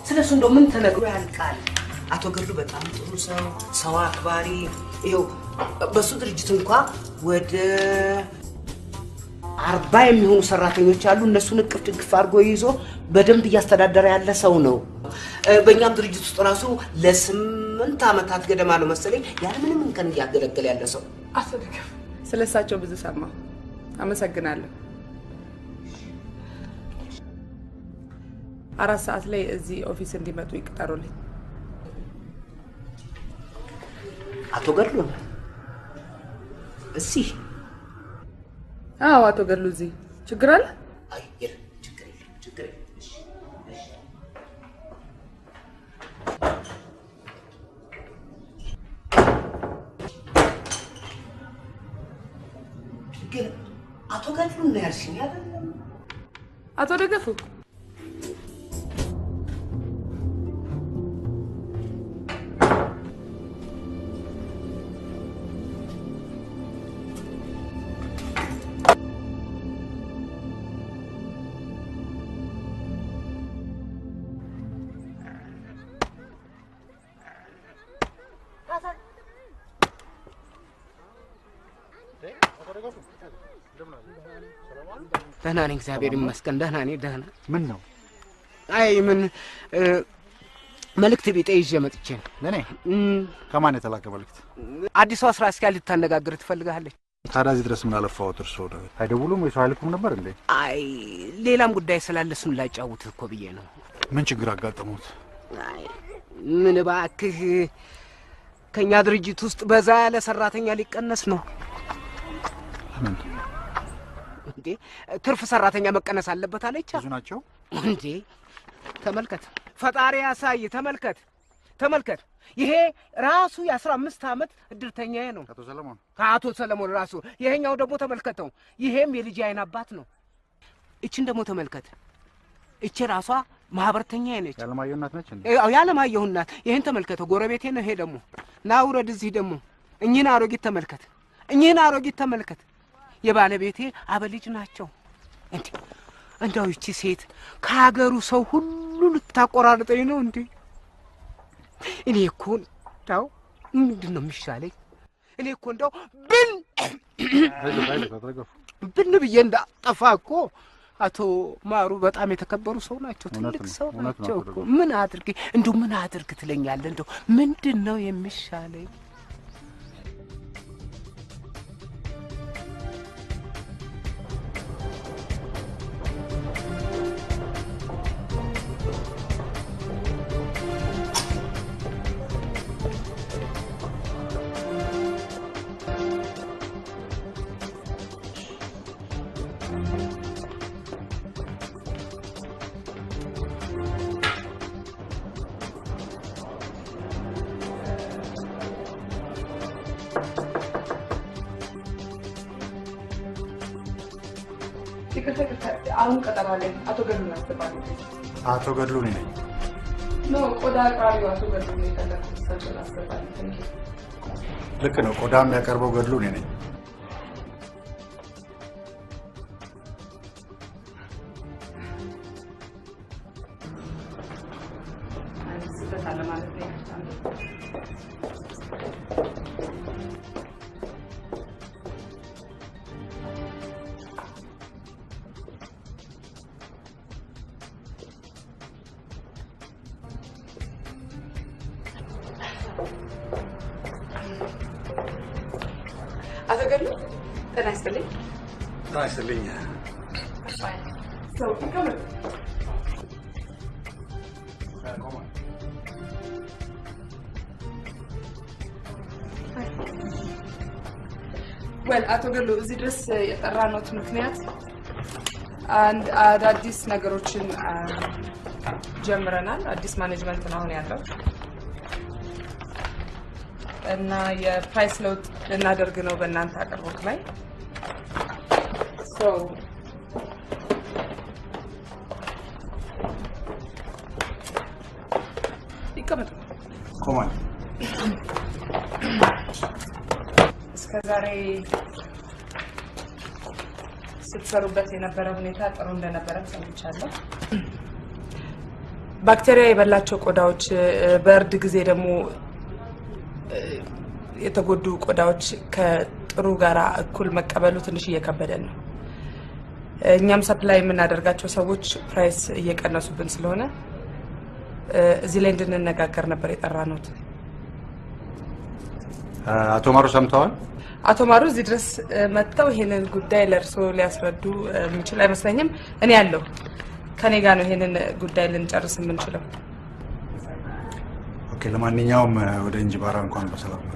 ስለሱ እንደው ምን ተነግሮ ያልቃል? አቶ ገድሉ በጣም ጥሩ ሰው አክባሪ። ይኸው በሱ ድርጅት እንኳን ወደ 40 የሚሆኑ ሰራተኞች አሉ። እነሱን እቅፍ ድግፍ አድርጎ ይዞ በደንብ እያስተዳደረ ያለ ሰው ነው። በእኛም ድርጅት ውስጥ ራሱ ለ8 ዓመታት ገደማ ነው መሰለኝ ያለምንም እንከን እያገለገለ ያለ ሰው። አሰደከም ስለሳቸው ብዙ ሰማሁ። አመሰግናለሁ። 4 ሰዓት ላይ እዚህ ኦፊስ እንዲመጡ ይቅጠሩልኝ። አቶ ገድሉ እዚህ? አዎ አቶ ገድሉ እዚህ። ችግር አለ? አይ የለም፣ ችግር የለም። ግን አቶ ገድሉ ነው ያልሽኝ አይደለም? አቶ ደገፉ ደህና ነኝ፣ እግዚአብሔር ይመስገን። ደህና ነኝ። ደህና ምን ነው? አይ ምን መልእክት ቢጤ ይዤ መጥቼ ነው። ለኔ ከማን የተላከ መልእክት? አዲሷ ስራ አስኪያጅ ልታነጋግር ትፈልጋለች። ታዲያ እዚህ ድረስ ምን አለፋዎት? እርስዎ ነው አይደውሉም ወይስ አይልኩም ነበር እንዴ? አይ ሌላም ጉዳይ ስላለ እሱን ላጫውትህ እኮ ብዬ ነው። ምን ችግር አጋጠሙት? አይ ምን እባክህ ከኛ ድርጅት ውስጥ በዛ ያለ ሰራተኛ ሊቀነስ ነው። ምን እንዴ? ትርፍ ሰራተኛ መቀነስ አለበት አለች። ብዙ ናቸው እንዴ? ተመልከት፣ ፈጣሪ ያሳይ። ተመልከት። ይሄ ራሱ የ15 ዓመት እድርተኛዬ ነው። አቶ ሰለሞን ራሱ። ይሄኛው ደግሞ ተመልከተው፣ ይሄም የልጅ አይን አባት ነው። እቺን ደግሞ ተመልከት። እቺ ራሷ ማህበርተኛዬ ነች። ያለማየሁ እናት ነች እንዴ? ያለማየሁ እናት። ይሄን ተመልከተው፣ ጎረቤቴ ነው። ይሄ ደግሞ ና ውረድ። እዚህ ደግሞ እኚህን አሮጊት ተመልከት። የባለቤቴ አበልጅ ናቸው። እንዴ እንደው እቺ ሴት ከሀገሩ ሰው ሁሉ ልታቆራርጠኝ ነው እንዴ? እኔ እኮ እንደው ምንድን ነው የሚሻለኝ? እኔ እኮ እንደው ብን ብዬ እንዳጠፋ እኮ አቶ ማሩ በጣም የተከበሩ ሰው ናቸው። ትልቅ ሰው ናቸው እኮ። ምን አድርግ ትለኛለህ? እንደው ምንድን ነው የሚሻለኝ? አሁን ቀጠሮ ላይ አቶ ገድሉ አስተባባሪ። አቶ ገድሉ ነኝ። ነው ቆዳ አቅራቢው አቶ ገድሉ ነው የተላከው። ሰው አስተባባሪ። ልክ ነው። ቆዳ የሚያቀርበው ገድሉ ነኝ። አቶ ገድሉ ጤና ይስጥልኝ። ጤና ይስጥልኝ። ወል አቶ ገሎ እዚህ ድረስ የጠራነው ምክንያት አንድ አዳዲስ ነገሮችን ጀምረናል። አዲስ ማኔጅመንት ነው አሁን ያለው እና የፕራይስ ለውጥ ልናደርግ ነው በእናንተ አቅርቦት ላይ ይቀመጡ። ኮማን እስከዛሬ ስትሰሩበት የነበረ ሁኔታ ጥሩ እንደነበረ ሰምቻለሁ። ባክቴሪያ የበላቸው ቆዳዎች በእርድ ጊዜ ደግሞ የተጎዱ ቆዳዎች ከጥሩ ጋራ እኩል መቀበሉ ትንሽ እየከበደን ነው። እኛም ሰፕላይ የምናደርጋቸው ሰዎች ፕራይስ እየቀነሱብን ስለሆነ እዚህ ላይ እንድንነጋገር ነበር የጠራነው። አቶ ማሩ ሰምተዋል? አቶ ማሩ እዚህ ድረስ መጥተው ይሄንን ጉዳይ ለርሶ ሊያስረዱ የሚችል አይመስለኝም። እኔ ያለው ከኔ ጋር ነው ይሄንን ጉዳይ ልንጨርስ የምንችለው። ኦኬ፣ ለማንኛውም ወደ እንጂባራ እንኳን በሰላም መጡ።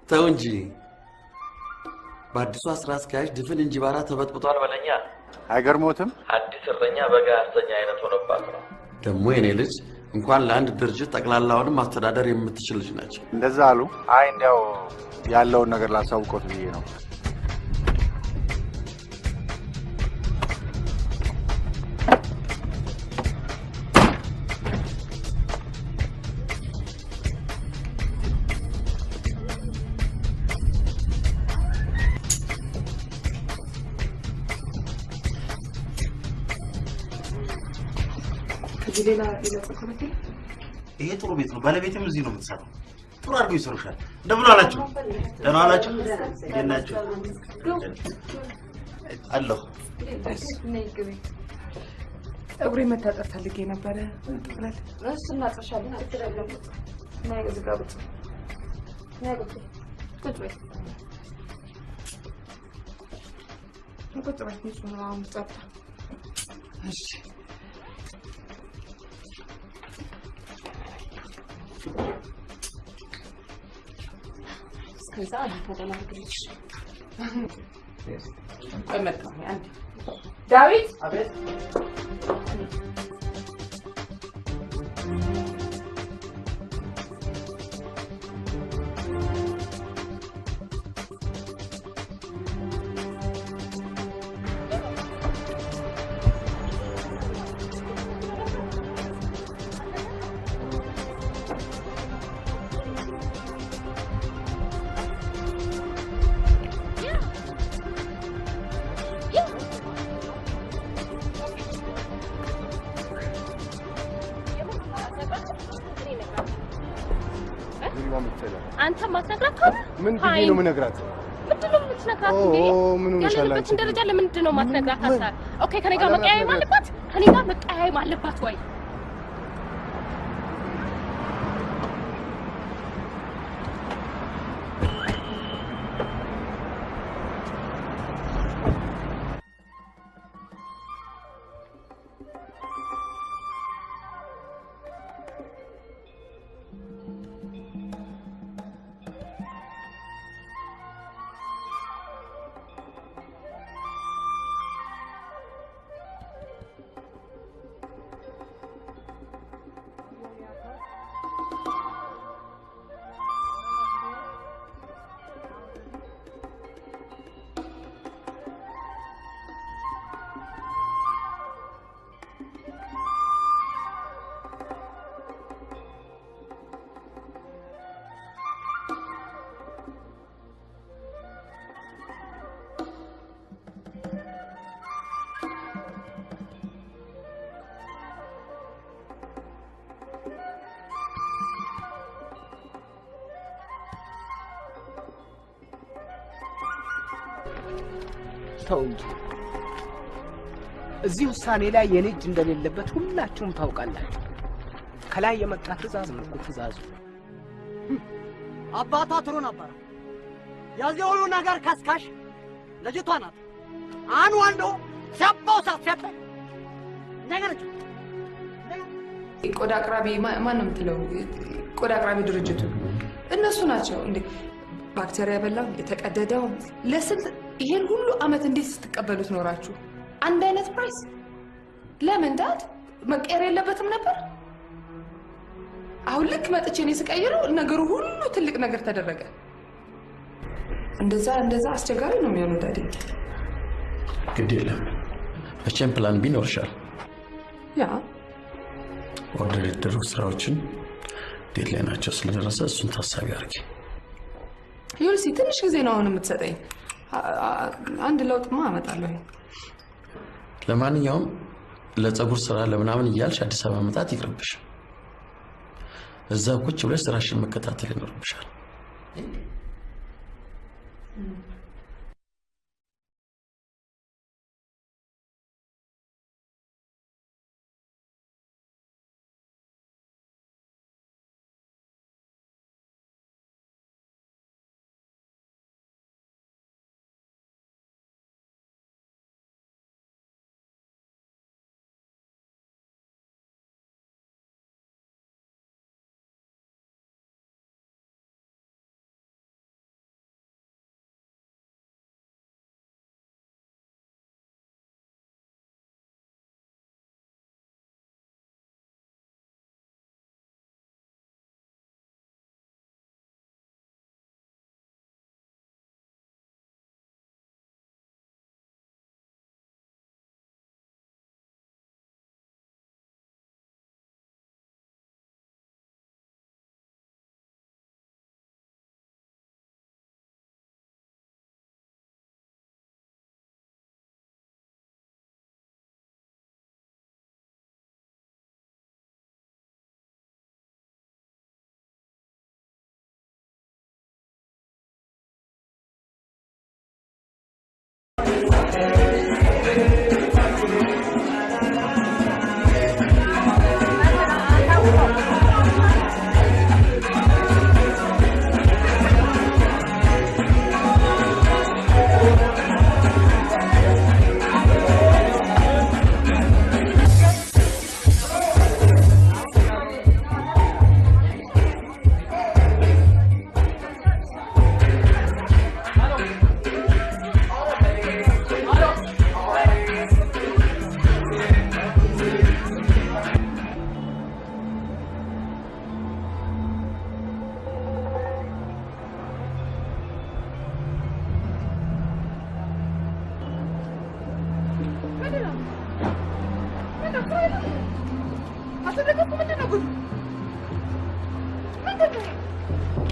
ተው እንጂ በአዲሱ አስራ አስኪያጅ ድፍን እንጂባራ ተበጥብጧል በለኛ። አይገርሞትም? አዲስ እረኛ በጋ አርሰኛ አይነት ሆነባት ነው። ደግሞ የኔ ልጅ እንኳን ለአንድ ድርጅት ጠቅላላውንም ማስተዳደር የምትችል ልጅ ናቸው። እንደዛ አሉ? አይ እንዲያው ያለውን ነገር ላሳውቆት ብዬ ነው። ይሄ ጥሩ ቤት ነው። ባለቤቴም እዚህ ነው የምትሰራው። ጥሩ አድርገው ይሰሩሻል። እንደምን አላችሁ? ደህና አላችሁ? እንዴት ናችሁ? አለሁ። ፀጉሬ መታጠብ ፈልጌ ነበረ። ጥቅለል እሱ እናጥሻለን። ትክክለለም ናይ ዝጋብጥ ናይ ቁጭ ቁጭ በይ ቁጭ በይ ነው ጸጥ። እሺ ከዛ ተደላግልሽ ቆመጣው አንዴ ዳዊት አቤት አንተ ማትነግራት ከሆነ ምን ብዬ ነው የምነግራት? ምንድነው የምትነግራት? እንዴ ያለበትን ደረጃ ለምንድን ነው ማትነግራት? ሀሳብ ኦኬ፣ ከኔ ጋር መቀያየም አለባት። ከኔ ጋር መቀያየም አለባት ወይ? ተው እንጂ እዚህ ውሳኔ ላይ የኔ እጅ እንደሌለበት ሁላችሁም ታውቃላችሁ። ከላይ የመጣ ትእዛዝ ነው እኮ ትእዛዙ። አባቷ ጥሩ ነበር። የዚህ ሁሉ ነገር ከስካሽ ልጅቷ ናት። አን ወንዶ ሰባው ሳፈፈ ነገርች ቆዳ አቅራቢ ማን ነው የምትለው? ቆዳ አቅራቢ ድርጅቱ እነሱ ናቸው እንዴ? ባክቴሪያ በላው የተቀደደው ለስንት ይሄን ሁሉ አመት እንዴት ስትቀበሉት ኖራችሁ? አንድ አይነት ፕራይስ ለምን ዳድ መቀየር የለበትም ነበር? አሁን ልክ መጥቼ እኔ ስቀይረው ነገሩ ሁሉ ትልቅ ነገር ተደረገ። እንደዛ አስቸጋሪ ነው የሚሆነው ዳዲ። ግድ የለም መቼም ፕላን ቢ ይኖርሻል። ያ ኦርደር የተደረጉ ስራዎችን ዴድላይናቸው ስለደረሰ እሱን ታሳቢ አድርጊ። ዩልሲ ትንሽ ጊዜ ነው አሁን የምትሰጠኝ። አንድ ለውጥማ አመጣለሁ። ለማንኛውም ለፀጉር ስራ ለምናምን እያልሽ አዲስ አበባ መምጣት ይቅርብሽ። እዛው ቁጭ ብለሽ ስራሽን መከታተል ይኖርብሻል።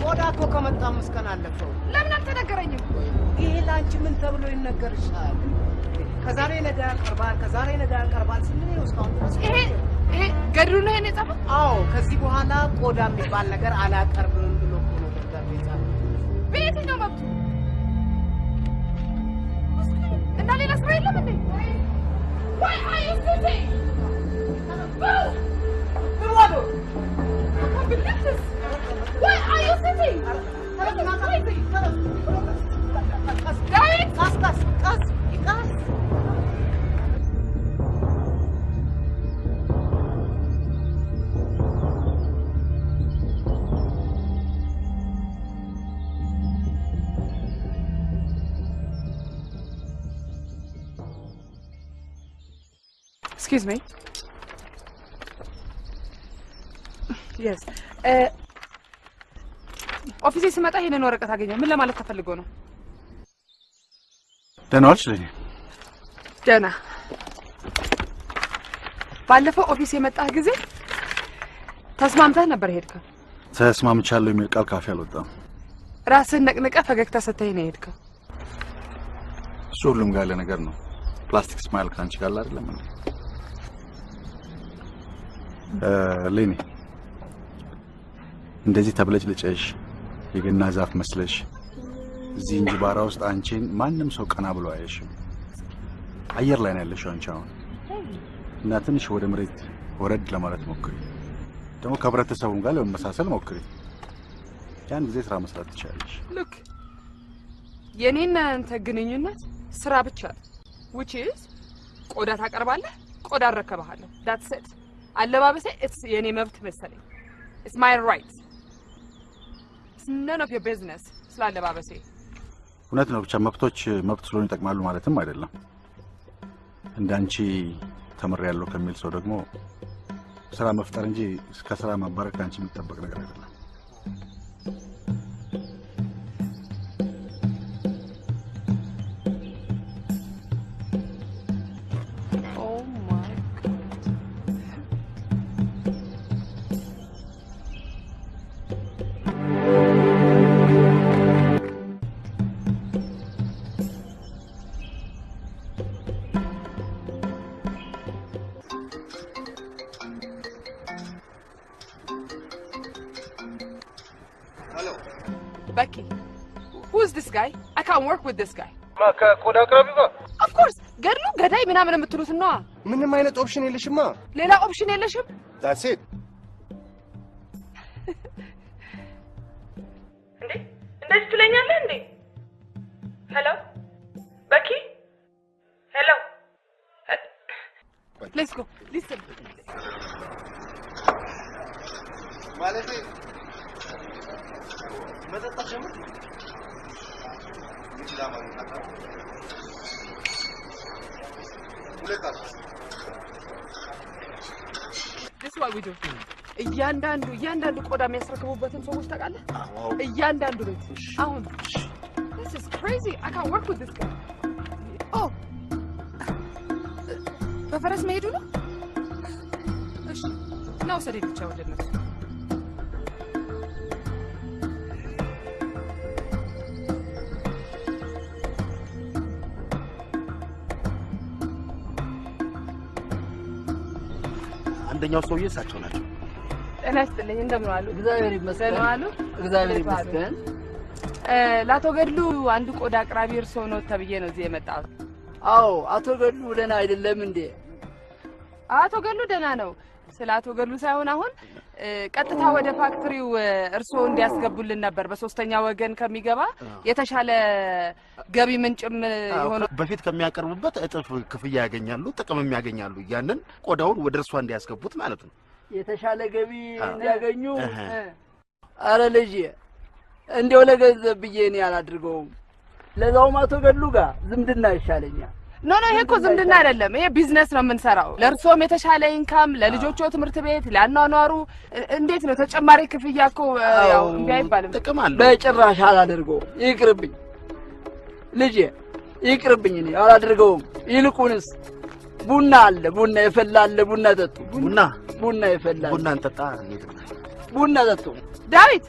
ወዳቶ ከመጣ መስከን አለፈው። ለምን አልተነገረኝም? ይሄ ላንቺ ምን ተብሎ ይነገርሻል? ከዛሬ ነገ ያቀርባል ስንል ነው እስካሁን ድረስ። ይሄ ገድሉ ነው የኔ ጻፈው? አዎ፣ ከዚህ በኋላ ቆዳ የሚባል ነገር አላቀርብም ብሎ ነው ደብዳቤ ጻፈው። በየትኛው መብቱ? እና ሌላ ስራ የለም እንዴ? Why are you sitting? Eduardo! I can't believe this! Why are you sitting? This is crazy! David! Kas! Excuse me. Yes. ኦፊሴ ስመጣ ይሄንን ወረቀት አገኘው። ምን ለማለት ተፈልጎ ነው? ደህና ዋልሽ ልጄ? ደህና። ባለፈው ኦፊስ የመጣህ ጊዜ ተስማምተህ ነበር ሄድከው። ተስማምቻለሁ የሚል ቃል ካፌ አልወጣም። ራስህን ነቅንቀህ ፈገግታ ሰጥተህ ነው ሄድከው። እሱ ሁሉም ጋር ያለ ነገር ነው። ፕላስቲክ ስማይል ካንቺ ጋር አይደለም እንዴ? ሌኒ እንደዚህ ተብለጭልጨሽ የገና ዛፍ መስለሽ እዚህ እንጅባራ ውስጥ አንቺን ማንም ሰው ቀና ብሎ አያይሽም። አየር ላይ ነው ያለሽው አንቺ አሁን እና ትንሽ ወደ መሬት ወረድ ለማለት ሞክሪ። ደግሞ ከህብረተሰቡም ጋር ለመመሳሰል ሞክሪ። ያን ጊዜ ስራ መስራት ትችላለሽ። Look, የኔና አንተ ግንኙነት ስራ ብቻ ነው። which is ቆዳ ታቀርባለህ፣ ቆዳ አረከብሃለሁ። that's it። አለባበሴ it's የኔ መብት መሰለኝ። it's my right. it's none of your business ስላለባበሴ። እውነት ነው። ብቻ መብቶች መብት ስለሆነ ይጠቅማሉ ማለትም አይደለም። እንዳንቺ ተመሪያለሁ ከሚል ሰው ደግሞ ስራ መፍጠር እንጂ እስከ ስራ ማባረክ አንቺ የሚጠበቅ ነገር አይደለም። Becky, who is this guy? I can't work with this guy. ከቆዳ አቅራቢው ጋር Of course, ገድሉ ገዳይ ምናምን የምትሉት ነው። ምንም አይነት ኦፕሽን የለሽማ። ሌላ ኦፕሽን የለሽም? That's it. እንዴ እንደዚህ ትለኛለህ እንዴ? ሄሎ በኪ ሄሎ Let's go. Listen. ማለቴ መጠጣት ጀምር ይችላል ማለት ነው። This is what we do. እያንዳንዱ ቆዳ የሚያስረክቡበትን ሰዎች ታውቃለህ? እያንዳንዱ ቤት አሁን This is crazy. I can't work with this guy. Oh. በፈረስ መሄዱ ነው? እሺ ነው ሰደድ ብቻ ወደ እነሱ አንደኛው ሰውዬ እሳቸው ናቸው። ጤና ይስጥልኝ። እንደምን ዋሉ? እግዚአብሔር ይመስገን። እግዚአብሔር ይመስገን። ለአቶ ገድሉ አንድ ቆዳ አቅራቢ እርስዎ ነው ተብዬ ነው እዚህ የመጣሁት። አዎ፣ አቶ ገድሉ ደህና አይደለም እንዴ? አቶ ገድሉ ደህና ነው። ስለ አቶ ገድሉ ሳይሆን አሁን ቀጥታ ወደ ፋክትሪው እርስዎ እንዲያስገቡልን ነበር። በሶስተኛ ወገን ከሚገባ የተሻለ ገቢ ምንጭም የሆነ በፊት ከሚያቀርቡበት እጥፍ ክፍያ ያገኛሉ፣ ጥቅምም ያገኛሉ። ያንን ቆዳውን ወደ እርሷ እንዲያስገቡት ማለት ነው። የተሻለ ገቢ እንዲያገኙ። አረ ልጅ እንደው ለገንዘብ ብዬ እኔ አላድርገውም። ለዛውም አቶ ገድሉ ጋር ዝምድና ይሻለኛል። ኖ ይሄ እኮ ዝምድና አይደለም። ይሄ ቢዝነስ ነው የምንሰራው። ለእርሶም የተሻለ ኢንካም፣ ለልጆቹ ትምህርት ቤት፣ ለአኗኗሩ እንዴት ነው ተጨማሪ ክፍያ እኮ ያው እንዴ አይባልም። ጥቅም አለው። በጭራሽ አላደርገውም። ይቅርብኝ ልጄ፣ ይቅርብኝ። እኔ አላደርገውም። ይልቁንስ ቡና አለ፣ ቡና ይፈላል። ቡና ጠጡ። ቡና ይፈላል። ቡና እንጠጣ። ቡና ጠጡ። ዳዊት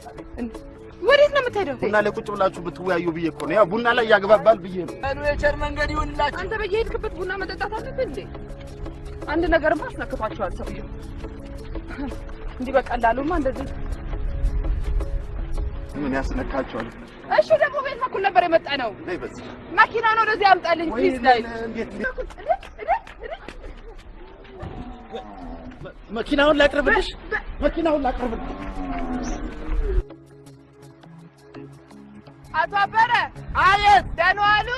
ወዴት ነው የምትሄደው? ቡና ላይ ቁጭ ብላችሁ ብትወያዩ ብዬ እኮ ነው። ያው ቡና ላይ ያግባባል ብዬ ነው። የቸር መንገድ ይሁንላችሁ። አንተ በየሄድክበት ቡና መጠጣት አለብህ እንዴ? አንድ ነገርማ አስነክቷቸዋል ሰውዬው። እንዲህ በቀላሉማ እንደዚህ ምን ያስነካቸዋል? እሺ ደግሞ ቤት በኩል ነበር የመጣ ነው። ነይ በዚህ መኪና ነው ወደዚህ አምጣልኝ ፕሊዝ። ላይ መኪናውን ላቅርብልሽ። መኪናውን ላቅርብልሽ። አቶ አበረ። አየት ደህና ዋሉ?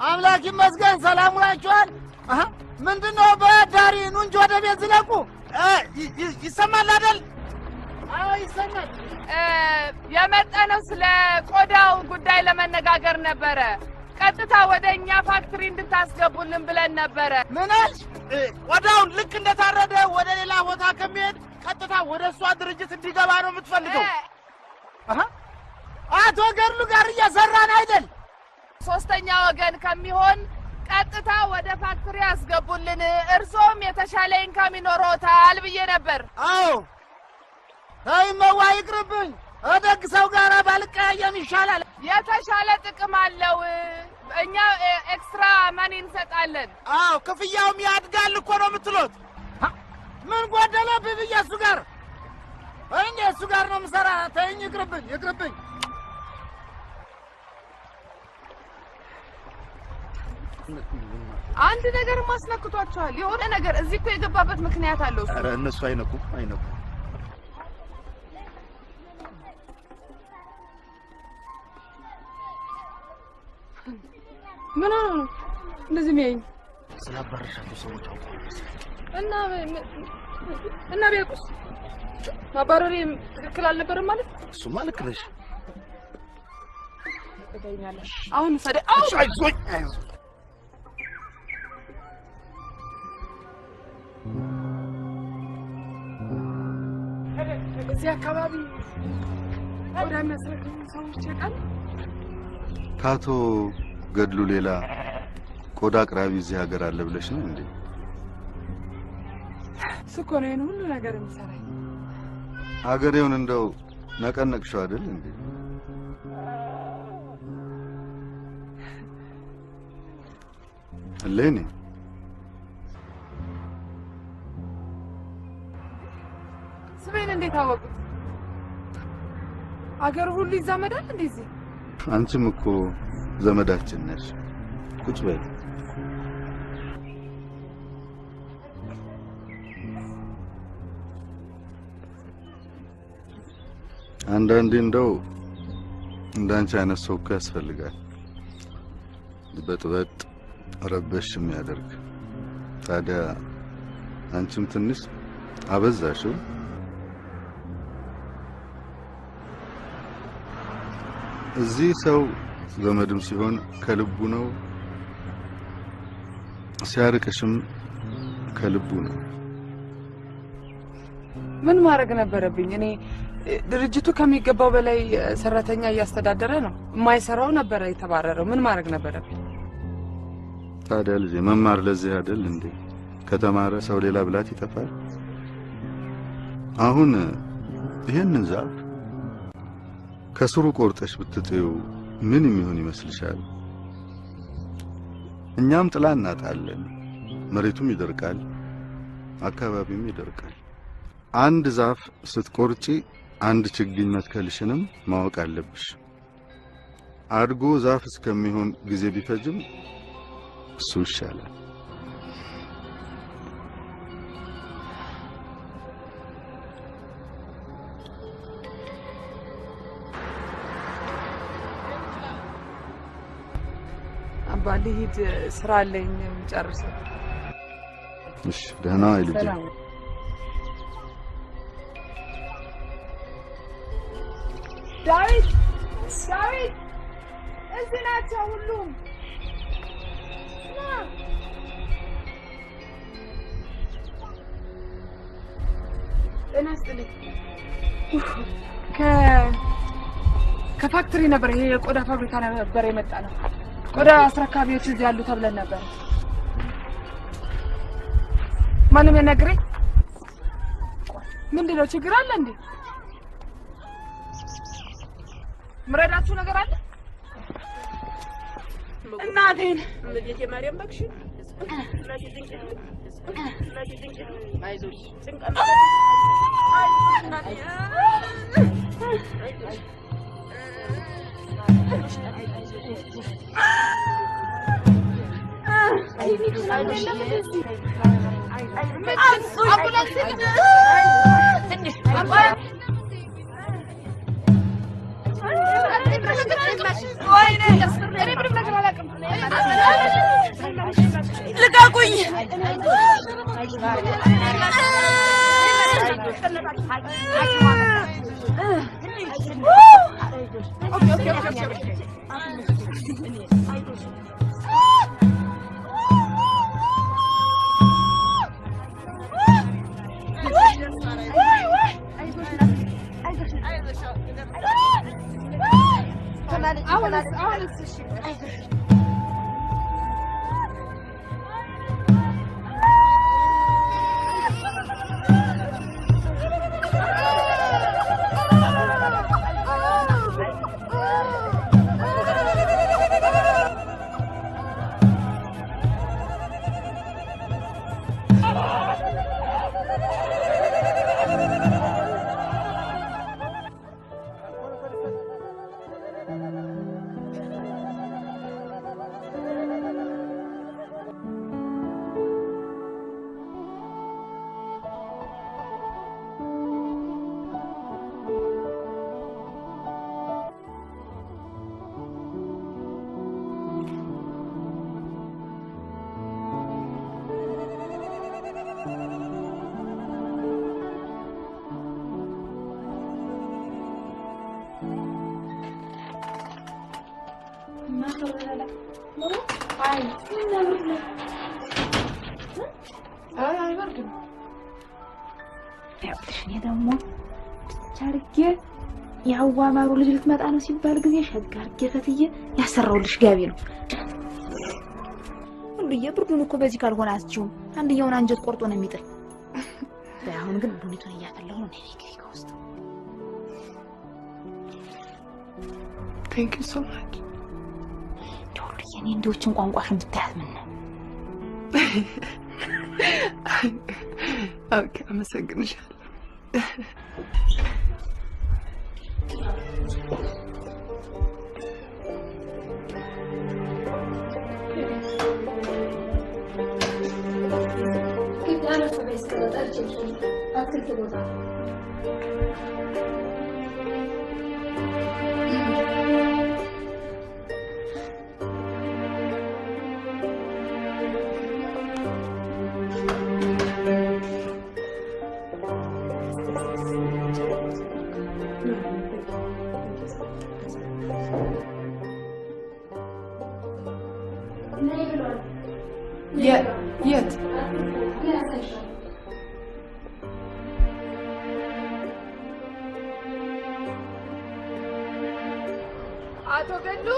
አምላክ ይመስገን። ሰላም ውላችኋል? ምንድነው በዳሪ ኑ እንጂ ወደ ቤት ዝለቁ። ይሰማል አይደል? አዎ ይሰማል። የመጣነው ስለ ቆዳው ጉዳይ ለመነጋገር ነበረ። ቀጥታ ወደኛ ፋክትሪ እንድታስገቡልን ብለን ነበረ። ምን አልሽ? ቆዳውን ልክ እንደታረደ ወደ ሌላ ቦታ ከሚሄድ ቀጥታ ወደ እሷ ድርጅት እንዲገባ ነው የምትፈልገው? አቶ ገድሉ ጋር እየሰራን አይደል? ሶስተኛ ወገን ከሚሆን ቀጥታ ወደ ፋክትሪ ያስገቡልን፣ እርሶም የተሻለ ኢንካም ይኖሮታል ብዬ ነበር። አዎ ታይመዋ ይቅርብኝ። እደግ ሰው ጋር ባልቀያየም ይሻላል። የተሻለ ጥቅም አለው። እኛ ኤክስትራ ማኒ እንሰጣለን። አዎ ክፍያውም ያድጋል እኮ ነው የምትሉት። ምን ጎደለብህ ብዬ እሱ ጋር እኔ እሱ ጋር ነው የምሰራ። ተይኝ፣ ይቅርብኝ። አንድ ነገር ማስነክቷቸዋል የሆነ ነገር እዚህ እኮ የገባበት ምክንያት አለው ኧረ እነሱ አይነኩ ምን ነው እንደዚህ የሚያይ ስላባረሻቸው ሰዎች አውቀው እና ቢያውቁስ ማባረሬ ትክክል አልነበረም ማለት እሱማ ልክ ነሽ አሁን ሰደ አይዞኝ እዚህ አካባቢ ወደ መስረት ሰዎች ይጣል ካቶ ገድሉ ሌላ ቆዳ አቅራቢ እዚህ ሀገር አለ ብለሽ ነው እንዴ? እኮ ነው ይሄን ሁሉ ነገር የሚሰራኝ። ሀገሬውን እንደው ነቀነቅሽው አይደል እንዴ? ለኔ ስሜን እንዴት አወቁት? አገር ሁሉ ይዛመዳል እንደዚህ? አንቺም እኮ ዘመዳችን ነሽ። ቁጭ በይ። አንዳንዴ እንደው እንዳንቺ አይነት ሰው እኮ ያስፈልጋል። በጥበጥ ረበሽ የሚያደርግ። ታዲያ አንቺም ትንሽ አበዛሽው። እዚህ ሰው ዘመድም ሲሆን ከልቡ ነው፣ ሲያርቅሽም ከልቡ ነው። ምን ማድረግ ነበረብኝ? እኔ ድርጅቱ ከሚገባው በላይ ሰራተኛ እያስተዳደረ ነው። የማይሰራው ነበር የተባረረው። ምን ማድረግ ነበረብኝ? ታዲያ ልጄ መማር ለዚህ አይደል እንዴ? ከተማረ ሰው ሌላ ብላት ይጠፋል። አሁን ይሄንን ዛፍ ከስሩ ቆርጠሽ ብትጥዩ ምን የሚሆን ይመስልሻል? እኛም ጥላ እናጣለን፣ መሬቱም ይደርቃል፣ አካባቢውም ይደርቃል። አንድ ዛፍ ስትቆርጪ አንድ ችግኝ መትከልሽንም ማወቅ አለብሽ። አድጎ ዛፍ እስከሚሆን ጊዜ ቢፈጅም እሱ ይሻላል። አባዬ ሂድ፣ ስራ አለኝ ጨርሰው። እሺ ደህና አይልኝ። ዳዊት እዚህ ናቸው ሁሉም። ጤና ይስጥልኝ። ከፋክተሪ ነበር፣ ይሄ የቆዳ ፋብሪካ ነበር የመጣ ነው። ቆዳ አስረካቢዎች እዚህ ያሉ ተብለን ነበር። ማንም የነገረኝ? ምንድነው ችግር አለ እንዴ? ምረዳችሁ ነገር አለ? እናቴን ለጌቴ ማርያም ባክሽ አይዞሽ ልቀቁኝ! አይ አይ ወርድ ያውጥሽኝ ደግሞ ቻርጌ ያዋ ማሩ ልጅ ልትመጣ ነው ሲባል ጊዜ ሸጋር ጌተትዬ ያሰራውልሽ ጋቢ ነው ሁሉ የብርዱን እኮ በዚህ ካልሆነ አስጪው አንድየውን አንጀት ቆርጦ ነው የሚጥል አሁን ግን ቡኒቱን እያፈለሁ ነው ነይ ከውስጥ Thank you so much. ዶር የኔ እንዶችን ቋንቋሽን ብታያት ምን ነው ኦኬ አመሰግንሻለሁ كده فبس كده ترجم أكل كده የት አቶ ገሉ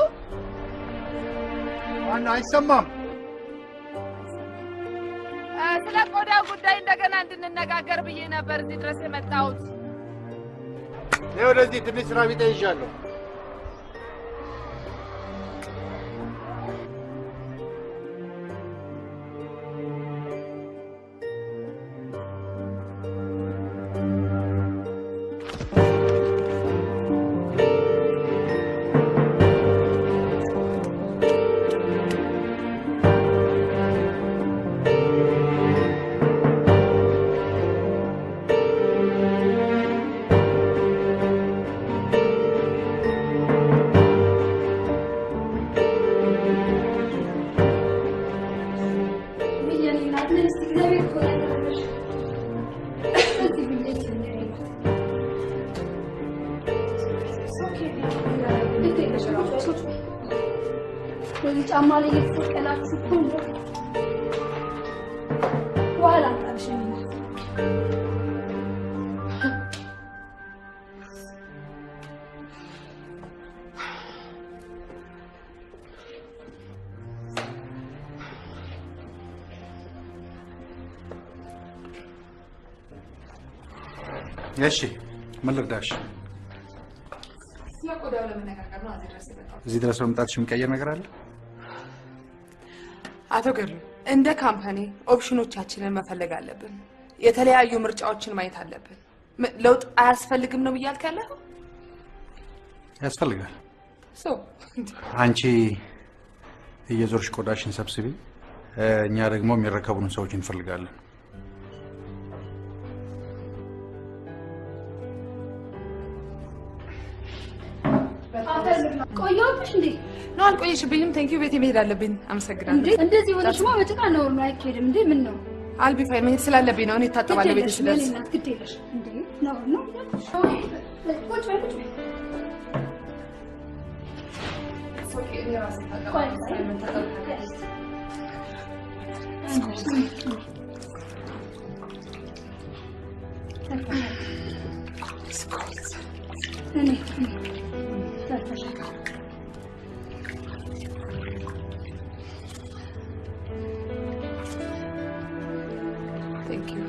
ዋና አይሰማም ስለ ቆዳ ጉዳይ እንደገና እንድንነጋገር ብዬ ነበር እዚህ ድረስ የመጣሁት ወደዚህ ትንሽ ስራ ቢጤ ይዣለሁ በዚህ ጫማ ላይ የተሰቀላችሁ ሁሉ በኋላ ታብሽኝ እሺ ምን ልርዳሽ? ስለቆዳው ለመነጋገር ነው እዚህ ድረስ የመጣሁት። እዚህ ድረስ መምጣትሽ የሚቀየር ነገር አለ? አቶ ገርሉ እንደ ካምፓኒ ኦፕሽኖቻችንን መፈለግ አለብን። የተለያዩ ምርጫዎችን ማየት አለብን። ለውጥ አያስፈልግም ነው ብያልክ ያለው? ያስፈልጋል። አንቺ እየዞርሽ ቆዳሽን ሰብስቢ፣ እኛ ደግሞ የሚረከቡን ሰዎች እንፈልጋለን። ቆየሁብሽ እንዴ? ነው አልቆየሽብኝም። ቴንኪው ቤቴ መሄድ አለብኝ። አመሰግናለሁ። እንዴ እንደዚህ ወደሽማ በጭቃ ነው አይኬድም እንዴ? ምን ነው አልቢ ፋይ መሄድ ስላለብኝ ነው። እኔ ታጠባለሁ ቤቴ ስለዚህ እናት ግድ የለሽ እንዴ? ነው ነው ቁጭ በይ ቁጭ በይ። ኦኬ እኔ ራሴ ቆይ Thank you.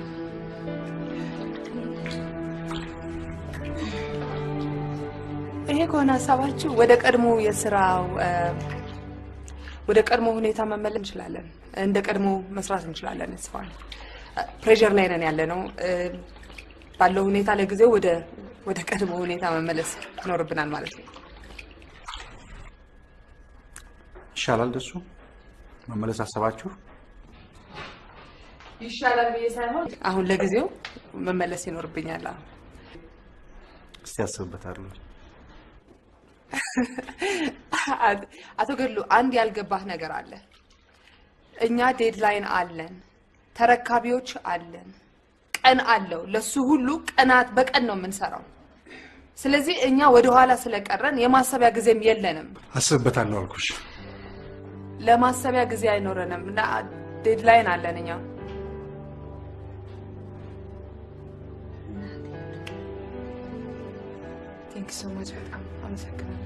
ይሄ ከሆነ ሀሳባችሁ ወደ ቀድሞ የስራው ወደ ቀድሞ ሁኔታ መመለስ እንችላለን። እንደ ቀድሞ መስራት እንችላለን። እስፋን ፕሬሸር ላይ ነን ያለነው። ባለው ሁኔታ ለጊዜው ወደ ቀድሞ ሁኔታ መመለስ ይኖርብናል ማለት ነው። ይሻላል ደሱ መመለስ አሰባችሁ? ይሻላል ብዬ ሳይሆን አሁን ለጊዜው መመለስ ይኖርብኛል። እስቲ አስብበታለሁ። አቶ ገድሉ አንድ ያልገባህ ነገር አለ። እኛ ዴድላይን አለን፣ ተረካቢዎች አለን፣ ቀን አለው። ለሱ ሁሉ ቀናት በቀን ነው የምንሰራው። ስለዚህ እኛ ወደ ኋላ ስለቀረን የማሰቢያ ጊዜም የለንም። አስብበታለሁ አልኩሽ። ለማሰቢያ ጊዜ አይኖረንም እና ዴድላይን አለን እኛ Thank you so much በጣም አመሰግናለሁ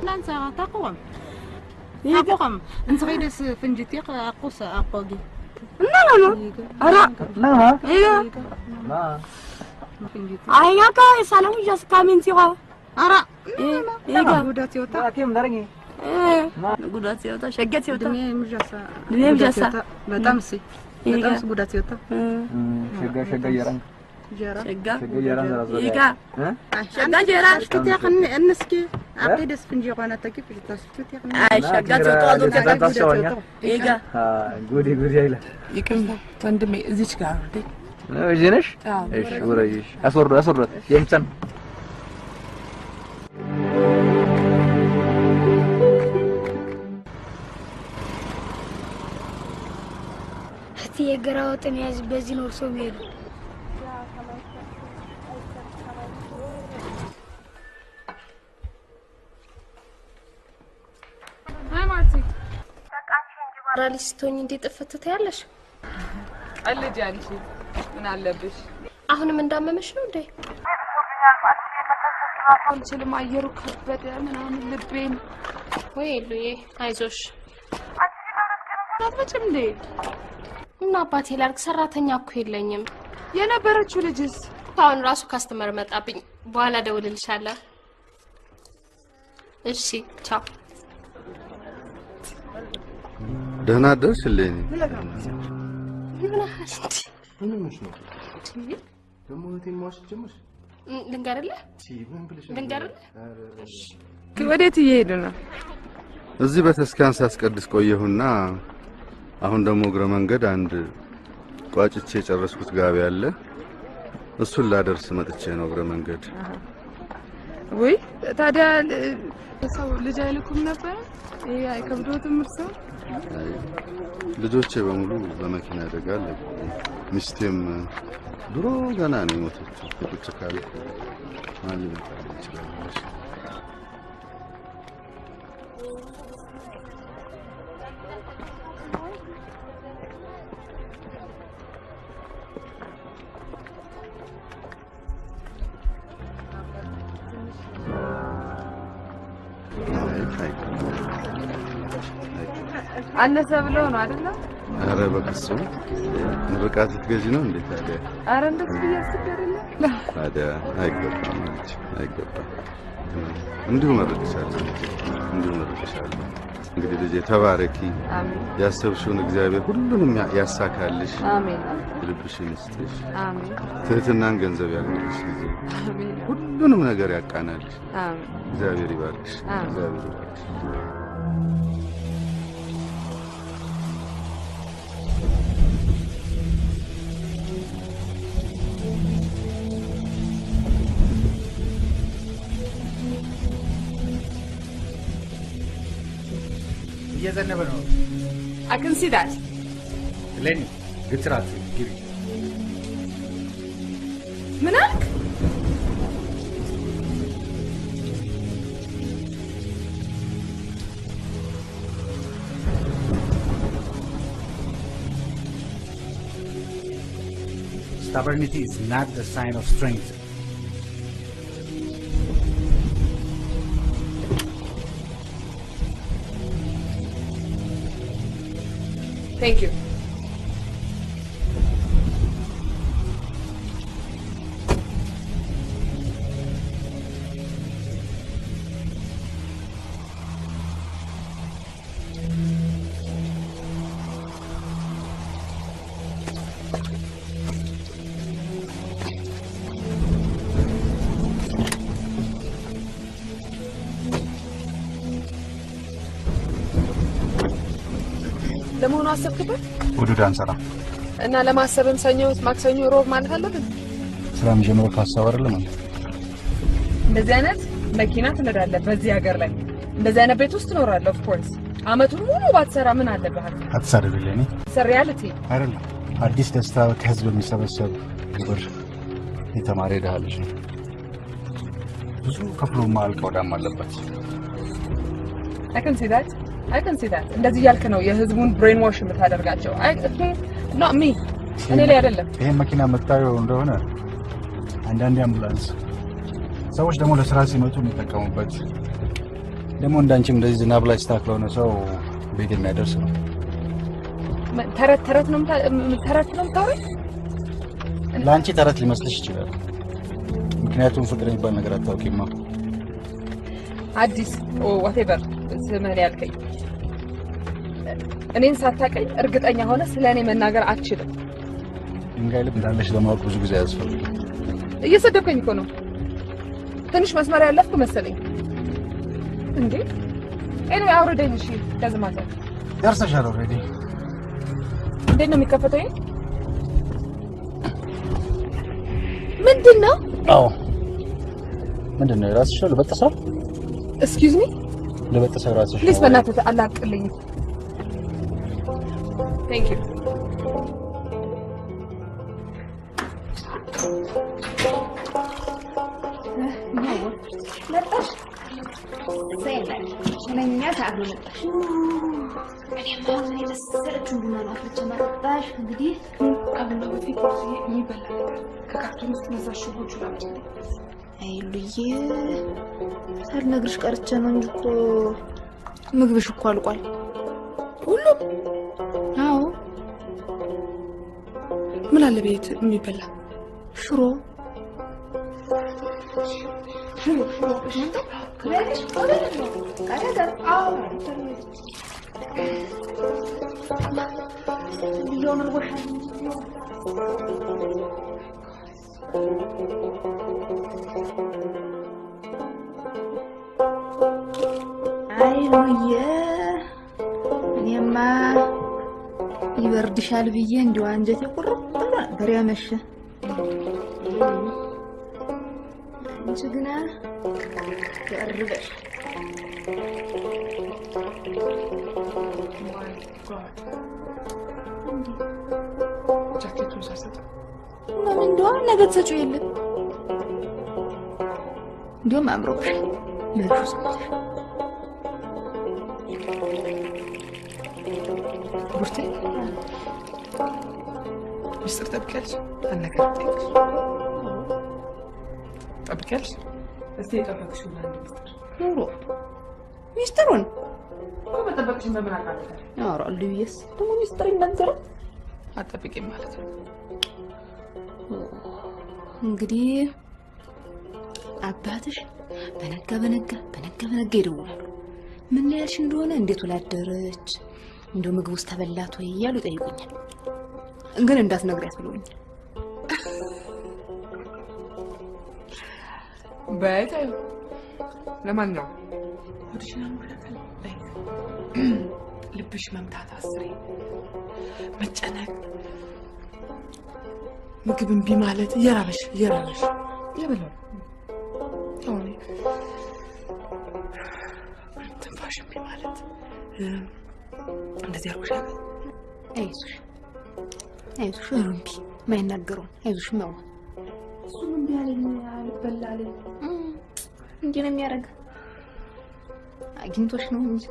نانسا تقوم يقوم انت غيدس فنجتيق اقوس اقوغي لا ارا لا ايه لا ايا كا سلام جاس كامنتيغا ارا ايه غوداتي وتا كيم دارني ايه غوداتي وتا شقتي وتا دنيا مجاسا በጣም ሲ በጣም ጉዳት ይወጣ ሸጋ ያራን شقة يقع شقة جيرا اسكتي انسكي عقيدة سفنجي قانا تكيف تسكتي شقة تطوضو كذا يقع قولي يلا يكم تندمي زيش قاعد وجينش ايش وريش اصرت يمسن حتى يقراوتن ياز بزين ورسوميل هاي مارتي ራሊስቶኝ እንዴ ጥፍተት ያለሽ ቀልጅ አንቺ ምን አለብሽ አሁንም እንዳመመሽ ነው እንዴ አልችልም አየሩ ከበደ ምናምን ልቤን ወይ ሉዬ አይዞሽ አትመጭም እንዴ እና አባቴ ላርክ ሰራተኛ እኮ የለኝም የነበረችው ልጅስ አሁን ራሱ ካስተመር መጣብኝ በኋላ ደውልልሻለሁ እሺ ቻው ደህና ደርሽልኝ ምን ነሽ ነው ደሞ ተማሽ ጀምሽ ልንገርልህ ወዴት እየሄዱ ነው እዚህ በተስካን ሳስቀድስ ቆየሁና አሁን ደሞ እግረ መንገድ አንድ ቋጭቼ የጨረስኩት ጋቢ አለ እሱን ላደርስ መጥቼ ነው እግረ መንገድ ወይ ታዲያ ሰው ልጅ አይልኩም ነበር ይሄ አይከብዶትም እርሶ ልጆቼ በሙሉ በመኪና አደጋ አለቁ ሚስቴም ድሮ ገና ነው የሞተችው ቁጭ ካለ ማን ይችላል አነሰ ብሎ ነው አይደል አረ በቅሱ ምርቃት ልትገዢ ነው እንዴ ታዲያ አረ እንደዚህ ያስደርልኝ ታዲያ አይገባም እንዲሁ መርቅሻለሁ እንግዲህ ልጄ ተባረኪ አሜን ያሰብሽውን እግዚአብሔር ሁሉንም ያሳካልሽ አሜን ልብሽን ይስጥሽ አሜን ትህትናን ገንዘብ ያድርግልሽ ልጄ አሜን ሁሉንም ነገር ያቃናልሽ አሜን እግዚአብሔር ይባርክሽ እየዘነበ ነው I can see that ሌኒ ግትራት ግቢ ምን አልክ Stubbornity is not the sign of strength. Thank you. ለመሆኑ አሰብክበት? ውዱድ አንሰራ እና ለማሰብም ሰኞ ማክሰኞ ሮብ ማለት አለብን። ስራም ጀምሮ ካሳብ አይደለም እንደዚህ አይነት መኪና ትነዳለህ በዚህ ሀገር ላይ እንደዚህ አይነት ቤት ውስጥ ትኖራለህ። ኦፍ ኮርስ አመቱን ሙሉ ባትሰራ ምን አለብህ? አትሳደብልኝ። ሪያሊቲ አይደለም አዲስ ደስታ ከህዝብ የሚሰበሰብ ግብር የተማረ ዳልሽ ነው። ብዙ ከፍሎ ማልቀው ዳም አለበት። I can see that እንደዚህ ያልክ ነው የህዝቡን ብሬን ዋሽ የምታደርጋቸው። not me እኔ ላይ አይደለም። ይሄ መኪና መጣየው እንደሆነ አንዳንድ አምቡላንስ ሰዎች ደግሞ ለስራ ሲመጡ የሚጠቀሙበት ደግሞ እንዳንቺም እንደዚህ ዝናብ ላይ ስታክለው ነው ሰው ቤት የሚያደርስ ነው። ተረት ነው የምታወራኝ? ለአንቺ ተረት ሊመስልሽ ይችላል። ምክንያቱም ፍቅር የሚባል ነገር አታውቂማ። አዲስ whatever ስምህን ያልከኝ እኔን ሳታውቀኝ እርግጠኛ ሆነ ስለኔ መናገር አትችልም። ድንጋይ ልብ እንዳለሽ ለማወቅ ብዙ ጊዜ አያስፈልግም። እየሰደብከኝ እኮ ነው። ትንሽ መስመር ያለፍኩ መሰለኝ እንዴ? ኤኒዌይ አውርደኝ። እሺ ከዝማታ ደርሰሻል ኦልሬዲ። እንዴት ነው የሚከፈተው? ምንድነው? አዎ ምንድነው? ራስሽ ነው ለበጠሰው? Excuse me? ለበጠሰው ራስሽ ፕሊዝ በእናትህ አላቅልኝ። Thank you. መጣሽ? ዘይነሽ ስለኛ ታግሎ መጣሽ። እኔማ ምን የመሰለችው ቡና አፍልቼ መጣሽ። እንግዲህ አብሎ በፊት የሚበላ ከካርቶን ውስጥ መዛሽጎቹ ናቸው። አይሉዬ ሳልነግርሽ ቀርቼ ነው እንጂ እኮ ምግብሽ እኮ አልቋል ሁሉ። አዎ ምን አለ ቤት የሚበላ? ሽሮ አይሉዬ እኔማ ይበርድሻል ብዬ እንዲሁ አንጀቴ ቁርጥ ብሎ ነበር ያመሸ። አንቺ ግና ያርበሽ። ጃኬቱን ሳሰጥ ምን እንደው ነገ ተሰጪው የለ እንዲሁም አምሮብሽ ለሹስ ቡርቴ ሚስጥር ጠብቂያለሽ? አልነገርኩሽ። ጠብቂያለሽ? እስቲ የጠበቅሽው ምናምን ሚስጥር ኑሮ ሚስጥሩን እኮ መጠበቅሽን በምን አውቃለሁ? ያወራሉ ብዬሽ ደግሞ ሚስጥር ይናገራል። አትጠብቂም ማለት ነው። እንግዲህ አባትሽ በነጋ ይደውላሉ። ምን ያልሽ እንደሆነ እንዴት ወላደረች እንደው ምግብ ውስጥ ተበላት ወይ እያሉ ይጠይቁኛል። ግን እንዳትነግሪያት ብለውኛል። በይታዩ ለማን ነው ወዲሽና ሙላከለ ልብሽ መምታት አስሬ መጨነቅ ምግብ እምቢ ማለት እየራበሽ የበለው አሁን ትንፋሽ እምቢ ማለት እንደዚህ አርጎሻል። አይዞሽ እምቢ ማይናገረው አይዞሽ ነው እሱ እምቢ አለኝ አልበላለኝ እንጂ ነው የሚያደርግ አግኝቶሽ ነው እንጂ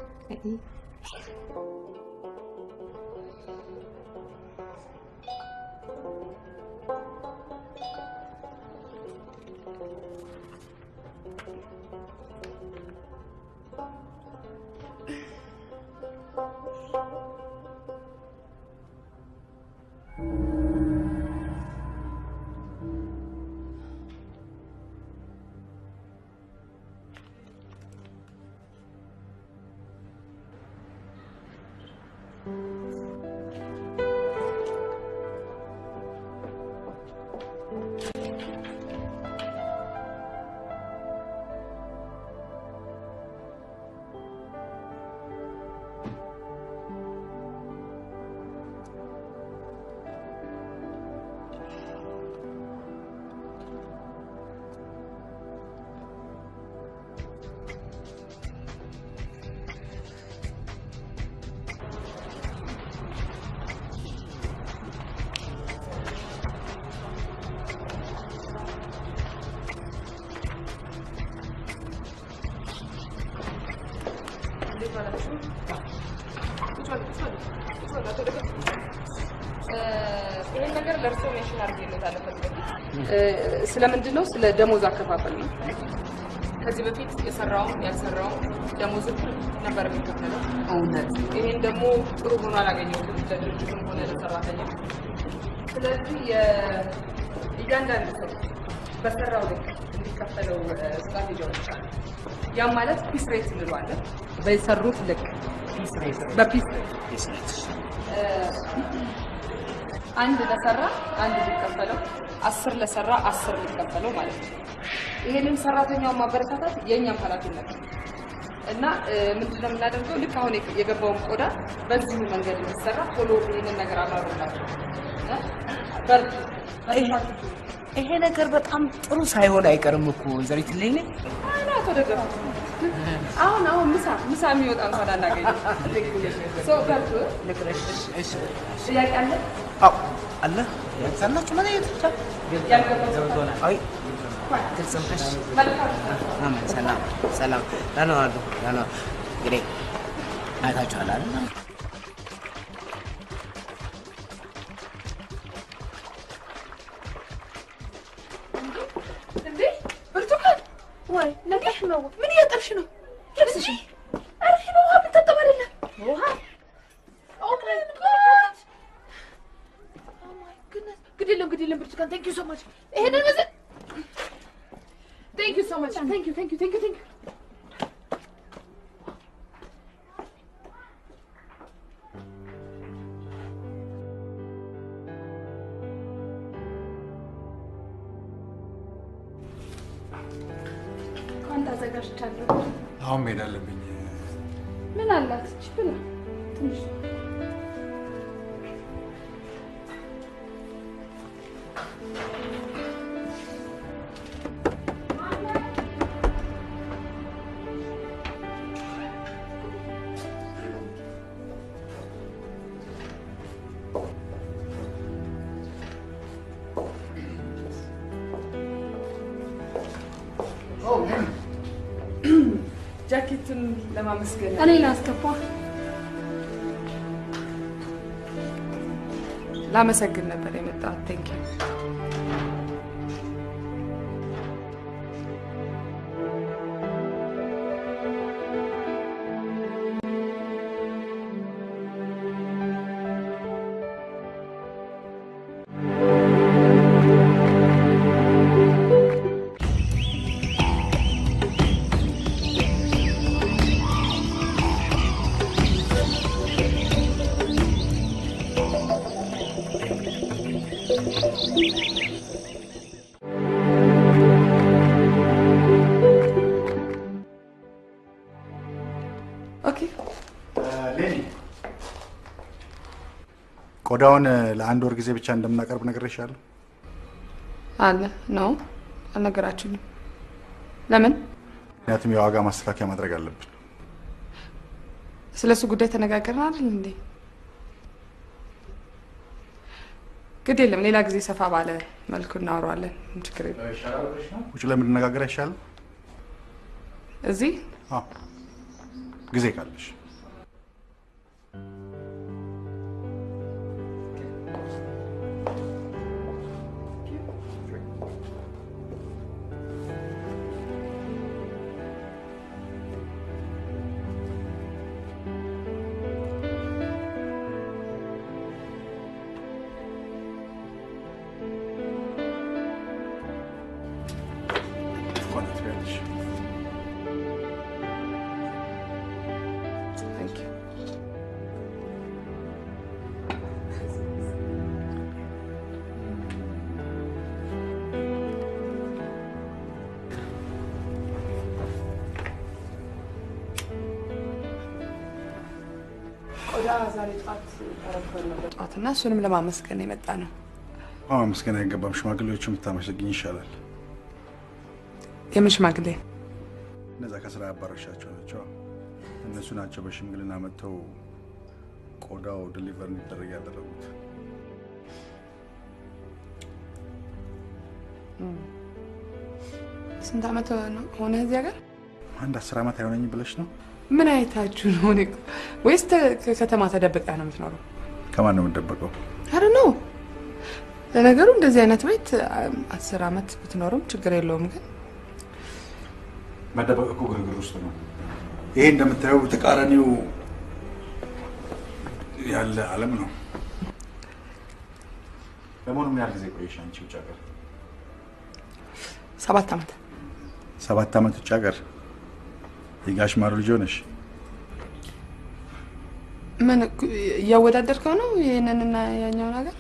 ይሄን ነገር ለእርሶ ሜንሽን አድርጌለታለሁ ከዚህ በፊት። ስለምንድን ነው? ስለ ደሞዝ አከፋፈል ነው። ከዚህ በፊት የሰራውን ያልሰራውን ደሞዝ ነበር የሚከፈለው። እውነት። ይሄን ደግሞ ጥሩ ሆኖ አላገኘሁትም ለድርጅቱም ሆነ ለሰራተኛ። ስለዚህ እያንዳንዱ ሰው በሰራው ልክ እንዲከፈለው ስትራቴጂ አውጥቻለሁ። ያም ማለት ፒስ ሬት እንለዋለን። በሰሩት ልክ በፒስ ሬት አንድ ለሰራ አንድ ሊከፈለው፣ 10 ለሰራ 10 ሊከፈለው ማለት ነው። ይሄንን ሰራተኛውን ማበረታታት የኛም ኃላፊነት ነው እና ምንድነው የምናደርገው? ልክ አሁን የገባውን ቆዳ በዚሁ መንገድ እንዲሰራ ቶሎ ይሄንን ነገር አብራሩላችሁ። ይሄ ነገር በጣም ጥሩ ሳይሆን አይቀርም እኮ ዘሪት ልኝ አናቶ ደገፍ አሁን ምሳ የሚወጣ እንኳን አናገኝም። ሰው ጋር ልክረሽ እሺ ጥያቄ አለ? አዎ አለ። ያንሳላችሁ ማለት ይቻላል። ያልገባው አይ ተሰምተሽ መልካም ሰላም ላናዋሉ እንግዲህ አይታችኋል አይደል? እንዴ ብርቱካን ወይ ነገሽ ነው? ምን እያጠርሽ ነው? ልብስሽ አርሽ ነው? ውሃ ብታጠብ አይደለም ውሃ good deal ብርቱካን thank you so much ይሄንን መዘን thank you so much thank you ኳንታ ዘጋጅቻለሁ። አሁን መሄድ አለብኝ። ምን አላት እቺ ብላ ትንሽ ጃኬቱን ለማመስገን እኔ ላስገባ ላመሰግን ነበር የመጣሁት። ቴንክ ዩ ቆዳውን ለአንድ ወር ጊዜ ብቻ እንደምናቀርብ ነግሬሻለሁ። አለ ነው አልነገራችሁኝም። ለምን? ምክንያቱም የዋጋ ማስተካከያ ማድረግ አለብን። ስለሱ ጉዳይ ተነጋገርን አይደል እንዴ? ግድ የለም ሌላ ጊዜ ሰፋ ባለ መልኩ እናወራለን። ችግር የለም። ውጭ ለምንነጋገር አይሻልም? እዚህ? አዎ ጊዜ ካለሽ ዛሬ ጧት ተረፈን ነበር ጧትና እሱንም ለማመስገን የመጣ ነው። ማመስገን አይገባም። ሽማግሌዎቹ የምታመሰግኝ ይሻላል። የምን ሽማግሌ? እነዛ ከስራ ያባረሻቸው ናቸው። እነሱ ናቸው በሽምግልና መጥተው ቆዳው ዴሊቨር እንዲደረግ ያደረጉት። ስንት ዓመት ሆነ እዚህ ሀገር? አንድ 10 ዓመት አይሆነኝ ብለሽ ነው? ምን አይታችሁ ነው? ወይስ ከከተማ ተደብቀህ ነው የምትኖረው? ከማን ነው የምትደበቀው? አረ ነው። ለነገሩ እንደዚህ አይነት ቤት 10 ዓመት ብትኖርም ችግር የለውም። ግን መደበቅ እኮ ግርግር ውስጥ ነው። ይሄ እንደምታየው ተቃራኒው ያለ ዓለም ነው። ለመሆኑ ምን ያህል ጊዜ ቆየሽ አንቺ ውጭ ሀገር? 7 ዓመት። 7 ዓመት ውጭ ሀገር? የጋሽ ማሩ ልጅ ሆነሽ? ምን እያወዳደርከው ነው ይሄንንና ያኛው ነገር?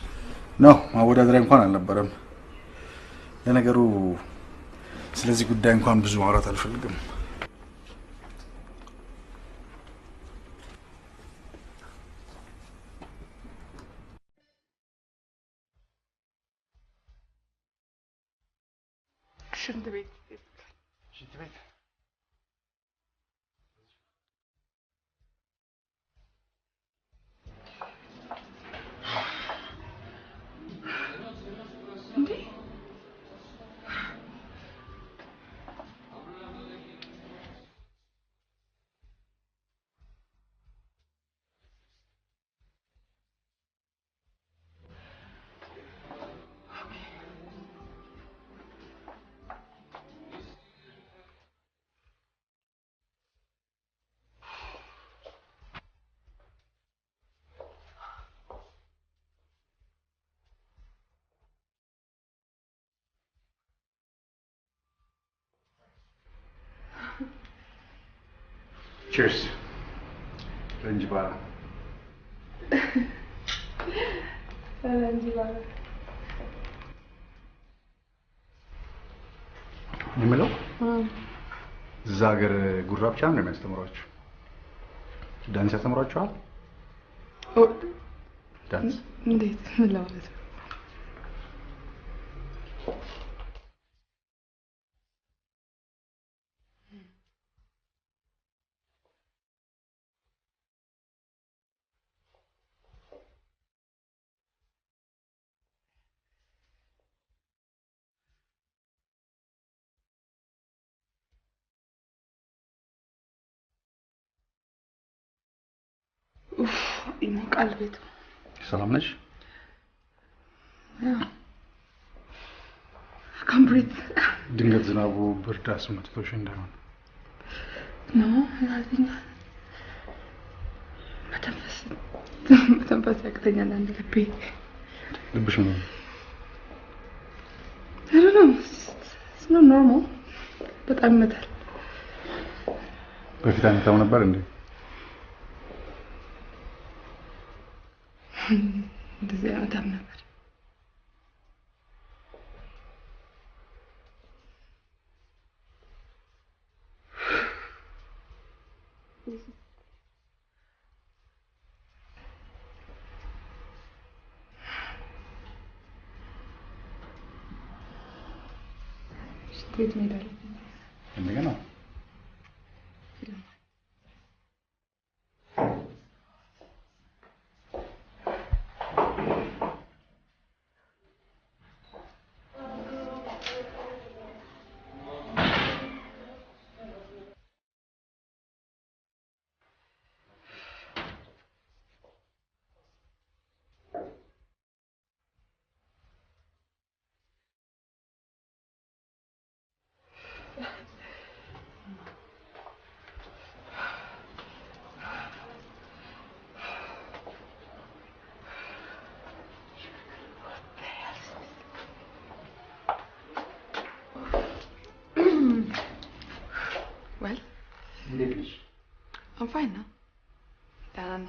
ነው ማወዳደሪያ እንኳን አልነበረም። ለነገሩ ስለዚህ ጉዳይ እንኳን ብዙ ማውራት አልፈልግም። ሽንት ቤት Cheers. Ranjibara. Ranjibara. የምለው እዛ ሀገር ጉራ ብቻ ነው የሚያስተምሯችሁ? ዳንስ ያስተምሯችኋል? ዳንስ እንዴት? ምን ለማለት ነው? ይሞቃል ቤቱ። ሰላም ነሽ? ካምብሪት ድንገት ዝናቡ ብርድ አስመትቶሽ እንዳይሆን ነው ያዝኛ። መተንፈስ ያቅተኛል። አንድ ልብሽ ነው? I don't know. It's not normal. በጣም ይመታል። በፊት አንተው ነበር እንዴ? እንደዚህ አይመታም ነበር። ስትሬት ሜዳል እንደገና Well, I'm fine now. Dan.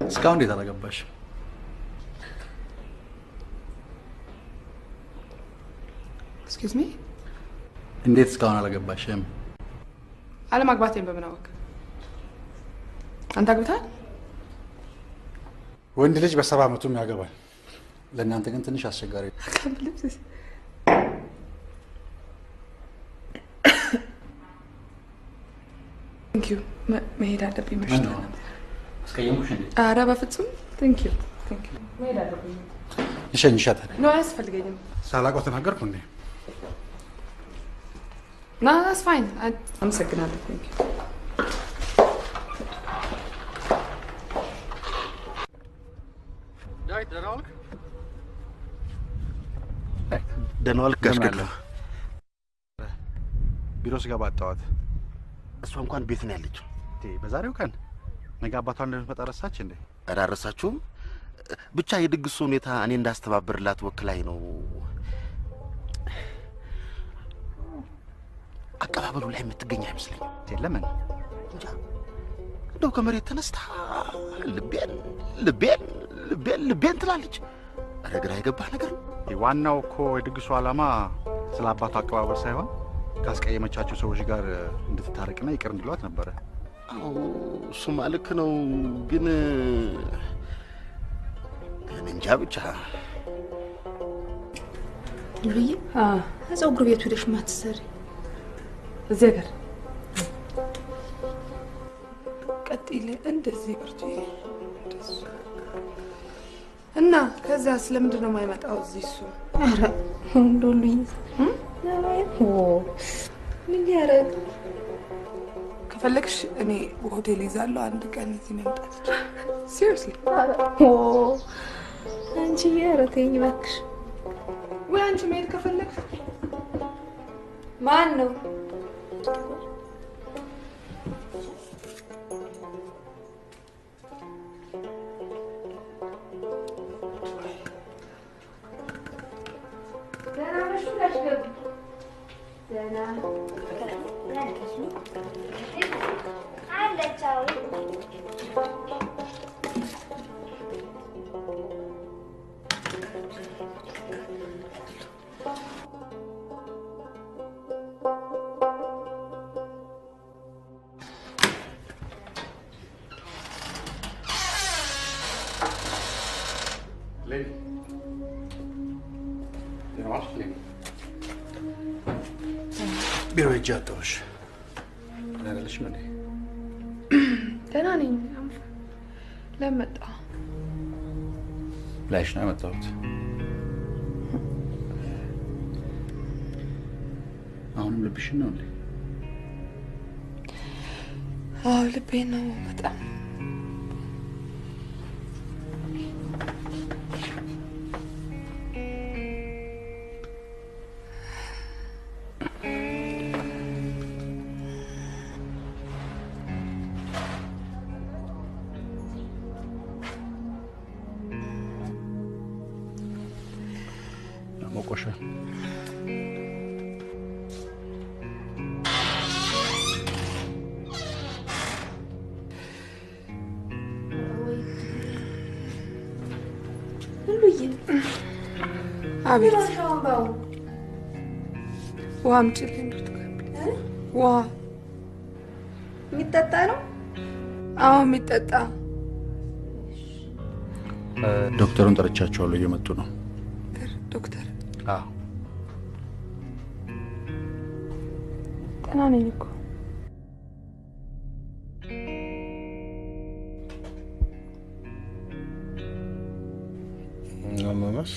እስካሁን እንዴት አላገባሽ? Excuse me? እንዴት እስካሁን አላገባሽም? አለማግባቴን በምን አወቅ? አንተ አግብተሃል? ወንድ ልጅ በ70 ዓመቱም ያገባል። ለእናንተ ግን ትንሽ አስቸጋሪ ነው። ቴንክ ዩ መሄድ አለብኝ መሽቷል አስቀየምኩሽ እንዴ ኧረ በፍጹም ቴንክ ዩ መሄድ አለብኝ ይሸኝሻት ነው አያስፈልገኝም ሳላውቀው ተናገርኩ እንዴ No, that's fine. I'm sick of it. Thank you. ደህና ዋልክ ጋሽ ገድሉ? ቢሮ ስገባ አጣኋት። እሷ እንኳን ቤት ነው ያለችው። በዛሬው ቀን ነገ አባቷን እንደምትመጣ ረሳች እንዴ? ኧረ አልረሳችሁም። ብቻ የድግሱ ሁኔታ እኔ እንዳስተባብርላት ወክላኝ ነው። አቀባበሉ ላይ የምትገኝ አይመስለኝም። ለምን? እንጃ እንደው ከመሬት ተነስታ ልቤን ትላለች። ኧረ ግራ የገባህ ነገር ነው። ዋናው እኮ የድግሱ ዓላማ ስለ አባቷ አቀባበል ሳይሆን ካስቀየመቻቸው ሰዎች ጋር እንድትታረቅና ይቅር እንድሏት ነበረ። አዎ እሱማ ልክ ነው፣ ግን እንጃ ብቻ ልይ ፀጉር ቤት ሄደሽ ማትሰሪ እዚህ ጋር ቀጥይለ እንደዚህ ብርቱ እና ከዛ ስለምንድን ነው የማይመጣው እዚህ እሱ? ኧረ እንደሉኝ ምን ያረግ ከፈለግሽ እኔ ሆቴል ይዛለሁ አንድ ቀን እዚህ መምጣት ሲሪየስሊ አንቺ ያረተኝ እባክሽ ወይ አንቺ መሄድ ከፈለግሽ ማን ነው ቢሮ ሄጄ አጣሁሽ። ደህና አይደለሽም እንዴ? ደህና ነኝ። ለምን መጣህ? ላይሽ ነው የመጣሁት። አሁንም ልብሽን ነው እንዴ? አዎ ልቤን ነው በጣም ሞቆሻ አቤት ውሃ አምጪልኝ ውሃ የሚጠጣ ነው? አዎ የሚጠጣ ዶክተሩን ጠርቻቸዋለሁ እየመጡ ነው። ዶክተር አዎ ደህና ነኝ እኮ አመመሽ?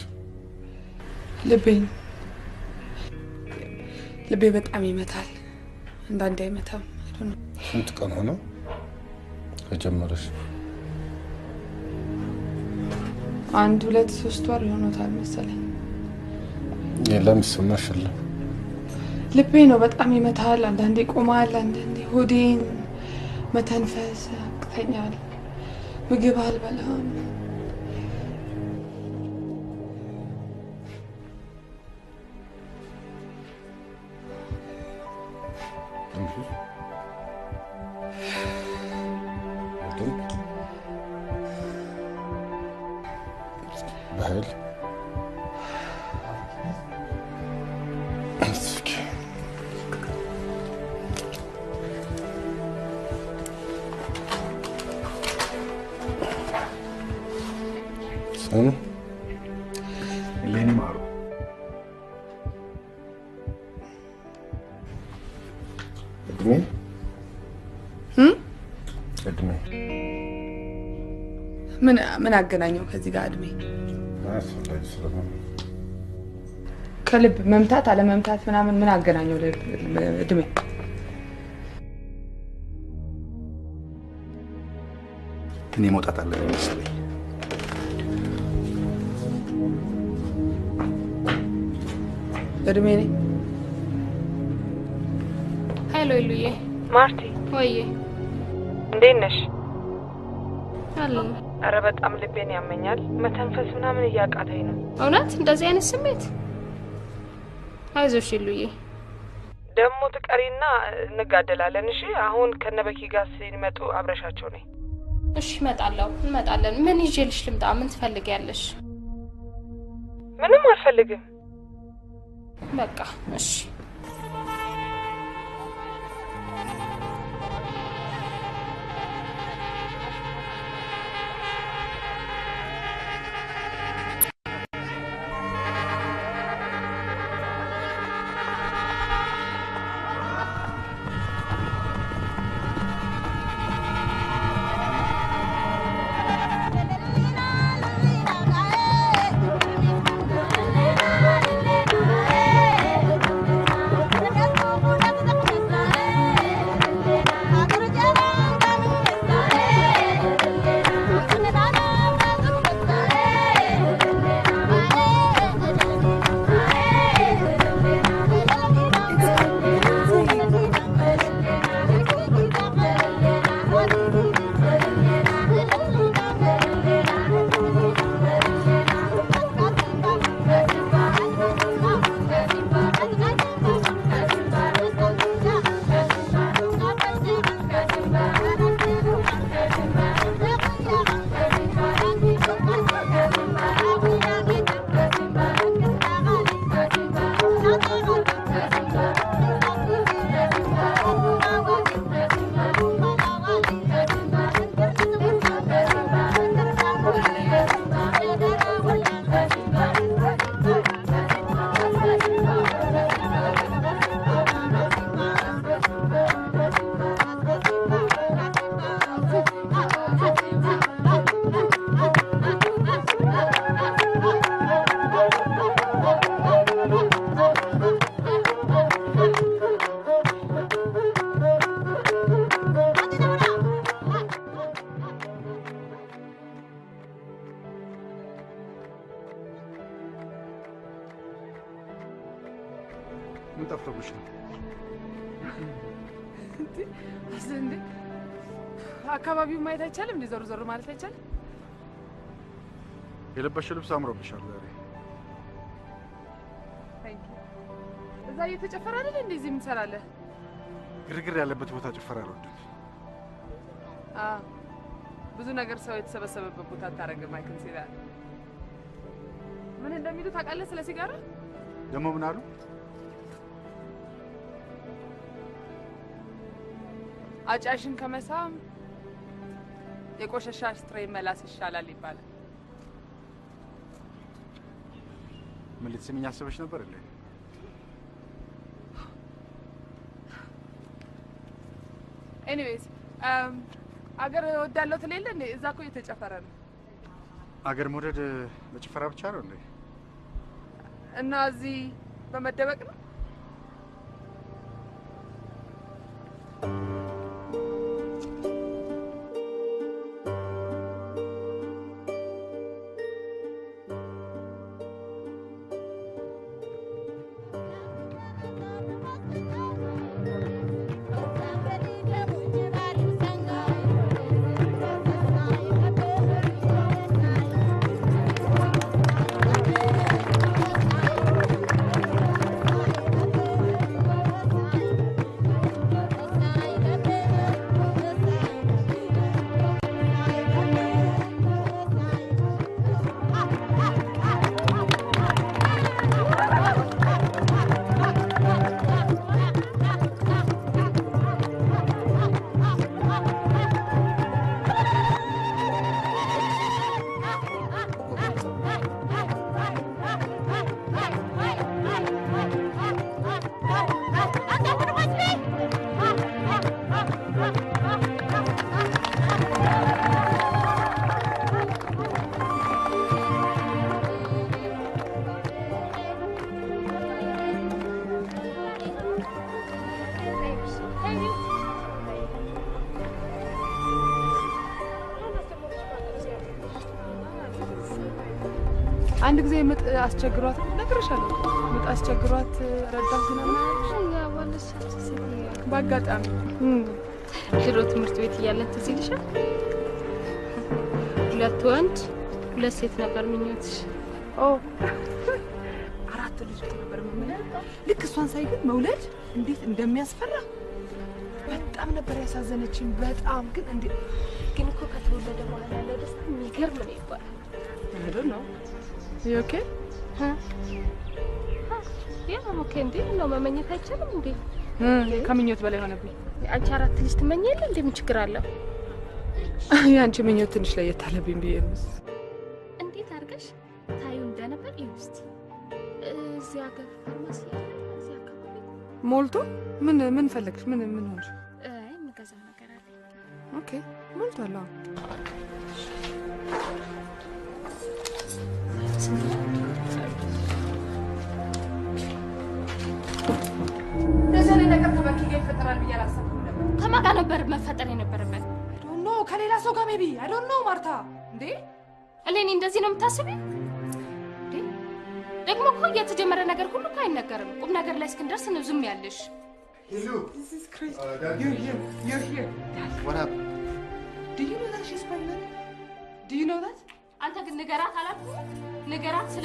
ልቤ በጣም ይመታል። አንዳንዴ አይመታም። ስንት ቀን ሆነ ከጀመረሽ? 1 2 3 ወር ይሆናል መሰለኝ። የለም ይሰማሻል? ልቤ ነው በጣም ይመታል። አንዳንዴ ቆማል፣ አንዳንዴ ሆዴን መተንፈስ ያቅተኛል። ምግብ አልበላም። በኃይል እሌኒ ማሩ እድሜ እድሜ ምን አገናኘው ከዚህ ጋር እድሜ? አስፈላጊ ስለሆነ ከልብ መምታት አለ መምታት ምናምን ምን አገናኘው እድሜ? እኔ መውጣት አለብኝ መሰለኝ። እድሜ ነኝ። ሄሎ ኢሉዬ። ማርቲ ወይዬ እንዴት ነሽ? አለን። ኧረ በጣም ልቤን ያመኛል። መተንፈስ ምናምን እያቃተኝ ነው። እውነት እንደዚህ አይነት ስሜት? አይዞሽ ኢሉዬ። ደግሞ ትቀሪና እንጋደላለን። እሺ አሁን ከነበኪ ጋር ሲመጡ አብረሻቸው ነኝ። እሺ እመጣለሁ፣ እንመጣለን። ምን ይዤልሽ ልምጣ? ምን ትፈልጊያለሽ? ምንም አልፈልግም። በቃ እሺ። ምን ጠፍቶብሽ ነው? እንዴ አካባቢው ማየት አይቻልም? እንዴ ዞር ዞር ማለት አይቻልም? የለበሽው ልብስ አምሮብሻል ዛሬ። እዛ እየተጨፈረ አይደል? እንደዚህ ምን ትሰራለህ? ግርግር ያለበት ቦታ ጭፈራ አልወድም። ብዙ ነገር ሰው የተሰበሰበበት ቦታ አታረግም። አይከን ሲጋራ ምን እንደሚሉ ታውቃለህ? ስለ ሲጋራ ደግሞ ምን አሉ? አጫሽን ከመሳም የቆሸሻ ስትሬ መላስ ይሻላል ይባላል። ምን ልትስሚኝ አስበሽ ነበር እንዴ? ኤኒዌይስ አገር ወዳለው ትሌለ እንዴ? እዛ እኮ እየተጨፈረ ነው። አገር መውደድ በጭፈራ ብቻ ነው እንዴ? እና እዚህ በመደበቅ ነው? አንድ ጊዜ ምጥ አስቸግሯት ነግሬሻለሁ። ምጥ አስቸግሯት ረዳት ነው በአጋጣሚ ድሮ ትምህርት ቤት እያለን ትዝ ይልሻል? 2 ወንድ 2 ሴት ነበር ምኞትሽ። ኦ 4 ልጅ ነበር ምኞት። ልክ እሷን ሳይ ግን መውለድ እንዴት እንደሚያስፈራ በጣም ነበር ያሳዘነችኝ። በጣም ግን እኮ ከተወለደ በኋላ ያለው ደስታ የሚገርም ነው ይባላል። I don't know. You okay? ያ ኦኬ እንዴ ነው መመኘት አይቻልም እንዴ? ከምኞት በላይ ሆነብኝ። አንቺ 4 ልጅ ትመኛለህ እንዴ? ምን ችግር አለው? ያንቺ ምኞት ትንሽ ለየት አለብኝ ብዬ ነው። እንዴት አድርገሽ ታዩ እንደነበር ይውስቲ እዚያ ሀገር ፋርማሲ ያለ እዚያ አካባቢ ሞልቶ ምን ፈለግሽ? ምን ሆንሽ? አይ የምገዛው ነገር አለ። ኦኬ ሞልቷል። እንደዚህ ነገር ተበኪ ጋር ይፈጠራል ብዬ አላሰብኩም ነበር። ከማን ጋር ነበር መፈጠር የነበረበት? I don't know ከሌላ ሰው ጋር ሜቢ I don't know ማርታ። እንዴ እኔ እንደዚህ ነው የምታስቢው? እንዴ ደግሞ እኮ የተጀመረ ነገር ሁሉ እኮ አይነገርም። ቁም ነገር ላይ እስክንደርስ ነው ዝም ያለሽ። Hello. This is crazy. You're here. What happened? Do you know that she's pregnant? Do you know that? አንተ ግን ንገራት አላልኩም? ንገራት ስለ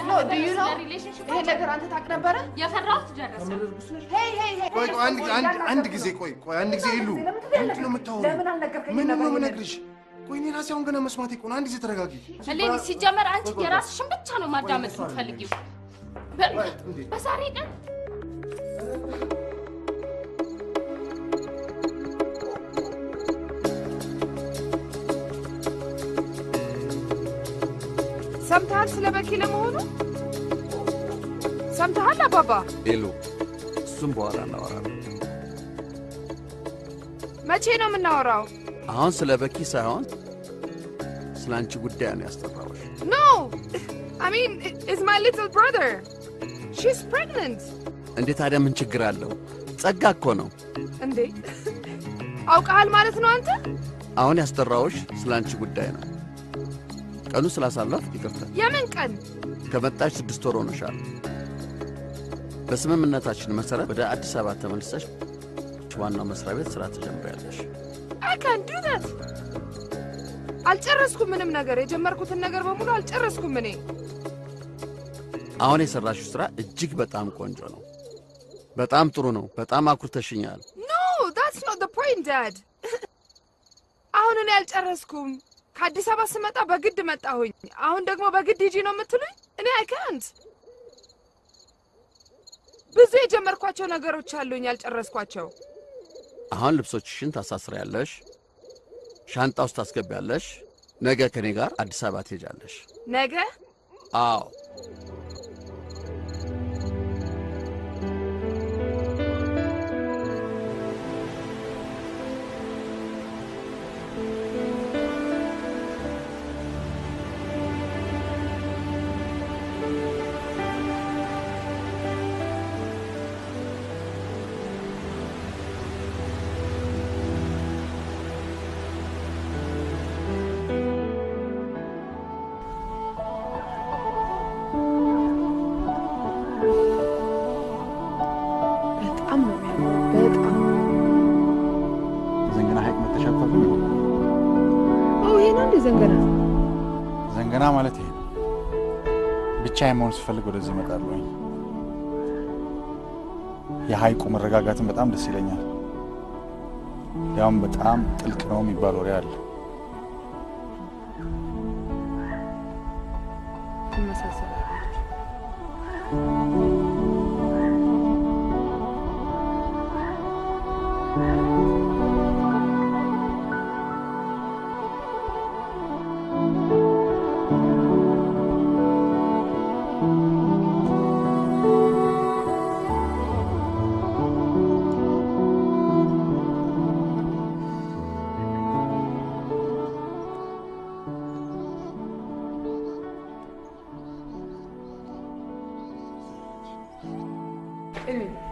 ሪሌሽንሺፕ ይሄ ነገር አንተ ታውቅ ነበረ? የፈራሁት ደረሰ። ሄይ ቆይ አንድ ጊዜ አንድ ጊዜ ይሉ ምንድን ነው የምታወሪው? ለምን አልነገርከኝም? ምን ነው የምነግርሽ? ቆይ እኔ ራሴ አሁን ገና መስማቴ እኮ ነው። አንድ ጊዜ ተረጋጊ። እሌኒ ሲጀመር አንቺ የራስሽን ብቻ ነው ማዳመጥ የምትፈልጊው። በዛሬ ቀን ሰምተሃል ስለ በኪ ለመሆኑ? ሰምተሃል አባባ? ሄሎ እሱም በኋላ እናወራለን። መቼ ነው የምናወራው? አሁን ስለ በኪ ሳይሆን ስለ አንቺ ጉዳይ ነው ያስጠራሁሽ። No! I mean, it's my little brother. She's pregnant. እንዴ ታዲያ ምን ችግር አለው? ጸጋ እኮ ነው። እንዴ አውቀሃል ማለት ነው አንተ? አሁን ያስጠራሁሽ ስለ አንቺ ጉዳይ ነው። ቀኑ ስላሳለፍ ይቅርታ። የምን ቀን? ከመጣሽ 6 ወር ሆነሻል። በስምምነታችን መሰረት ወደ አዲስ አበባ ተመልሰሽ ዋናው መስሪያ ቤት ስራ ትጀምሪያለሽ። I can't do that. አልጨረስኩም ምንም ነገር። የጀመርኩትን ነገር በሙሉ አልጨረስኩም እኔ። አሁን የሰራሽው ስራ እጅግ በጣም ቆንጆ ነው። በጣም ጥሩ ነው። በጣም አኩርተሽኛል። No, that's not the point, Dad. አሁን እኔ አልጨረስኩም። ከአዲስ አበባ ስመጣ በግድ መጣሁኝ። አሁን ደግሞ በግድ ሂጂ ነው የምትሉኝ? እኔ I can't. ብዙ የጀመርኳቸው ነገሮች አሉኝ ያልጨረስኳቸው። አሁን ልብሶችሽን ታሳስሪያለሽ፣ ሻንጣ ውስጥ ታስገቢያለሽ። ነገ ከኔ ጋር አዲስ አበባ ትሄጃለሽ። ነገ? አዎ። ዘንገና ማለት ይሄ ብቻዬን መሆን ስፈልግ ወደዚህ እመጣለሁ። የሐይቁ መረጋጋትን በጣም ደስ ይለኛል። ያውም በጣም ጥልቅ ነው የሚባል ወሬ አለ።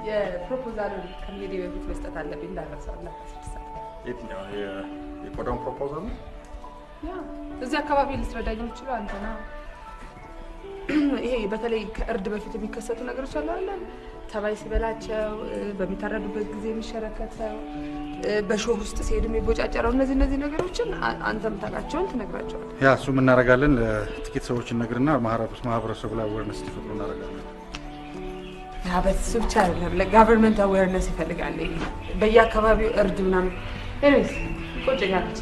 የፕሮፖዛሉን ከመሄዴ በፊት መስጠት አለብኝ እንዳልረሳው። የትኛው የቆዳውን ፕሮፖዛል? ያ እዚህ አካባቢ ልትረዳኝ የምችለው አንተ ነህ። ይሄ በተለይ ከእርድ በፊት የሚከሰቱ ነገሮች አሉ አይደል? ተባይ ሲበላቸው፣ በሚታረዱበት ጊዜ የሚሸረከተው፣ በሾህ ውስጥ ሲሄድ የሚቦጫጨረው እነዚህ ነገሮችን አንተም ታውቃቸውን ትነግራቸዋለህ። ያ እሱም እናደርጋለን። ጥቂት ሰዎች እነግርና ማህበረሰቡ ላይ አዌርነስ እንዲፈጥሩ እናደርጋለን። ያ በሱ ብቻ አይደለም፣ ለጋቨርንመንት አዌርነስ ይፈልጋል። በየአካባቢው እርድ ምናምን ኤኒዌይስ ቆጨኛ ብቻ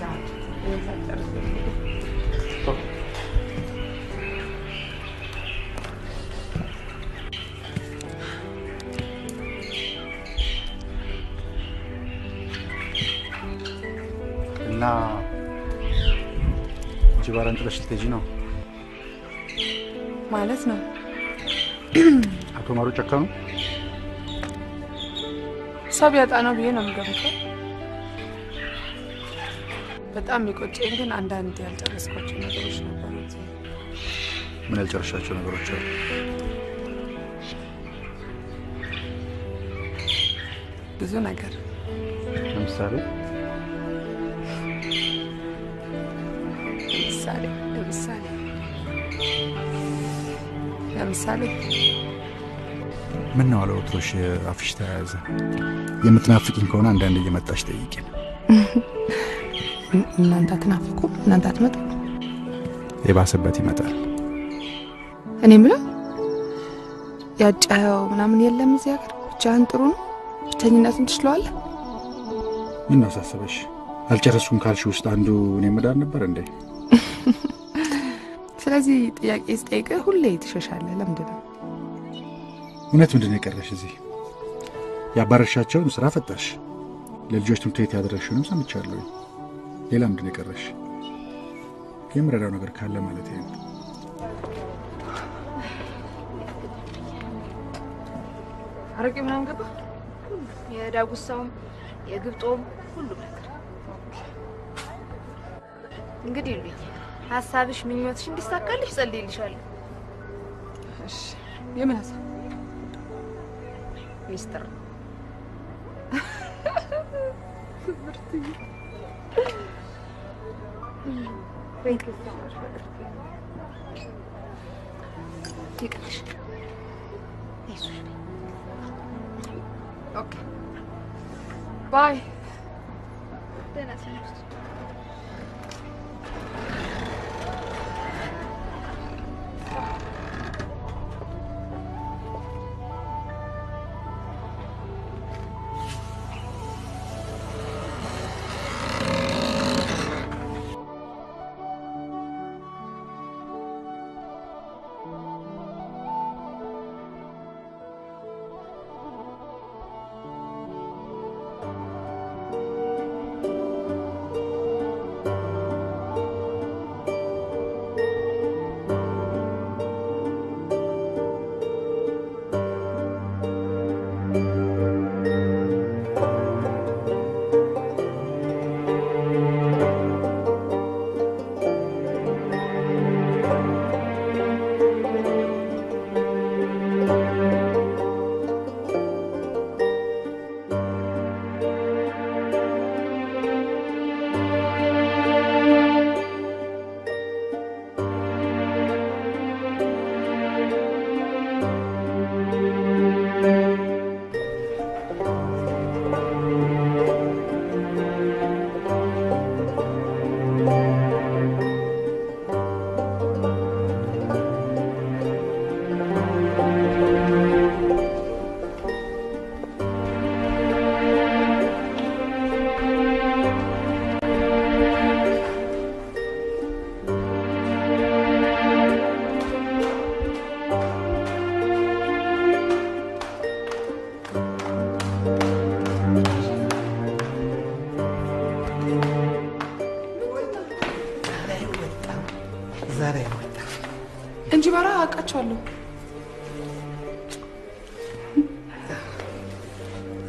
እና ጅባራን ጥለሽ ልትሄጂ ነው ማለት ነው? አቶ ማሩ ጨከኑ? ሰብ ያጣ ነው ብዬ ነው የምገምተው። በጣም የሚቆጨኝ ግን አንዳንድ ያልጨረስኳቸው ነገሮች ነበሩ። ምን ያልጨረሻቸው ነገሮች አሉ? ብዙ ነገር። ለምሳሌ ምን ነው አለ ወጥሮሽ አፍሽ ተያዘ። የምትናፍቂኝ ከሆነ አንዳንዴ እየመጣሽ ጠይቂኝ። እናንተ አትናፍቁ? እናንተ አትመጡ? የባሰበት ይመጣል። እኔ የምለው ያጫው ምናምን የለም እዚህ ሀገር? ብቻህን ጥሩ ነው? ብቸኝነቱን ትችለዋለህ? ምን አሳሰበሽ? አልጨረስኩም ካልሽ ውስጥ አንዱ እኔ መዳር ነበር እንዴ? ስለዚህ ጥያቄ ስጠይቅህ ሁሌ ትሸሻለህ። ለምንድን ነው? እውነት ምንድን ነው የቀረሽ? እዚህ ያባረርሻቸውን ስራ ፈጠርሽ፣ ለልጆች ትምህርት ቤት ያደረግሽውንም ሰምቻለሁ። ሌላ ምንድን ነው የቀረሽ? የምረዳው ነገር ካለ ማለት ነው። አረቄ ምናምን ገባ? የዳጉሳውም የግብጦም ሁሉ ነገር እንግዲህ ልኝ ሐሳብሽ ምኞትሽ እንዲሳካልሽ ጸልይልሻለሁ። እሺ የምን ሐሳብ? ሚስጥር Thank you so much. ይቅርሽ። Okay. Bye. ደህና ሰንብቱ። እንጂባራ አውቃቸዋለሁ።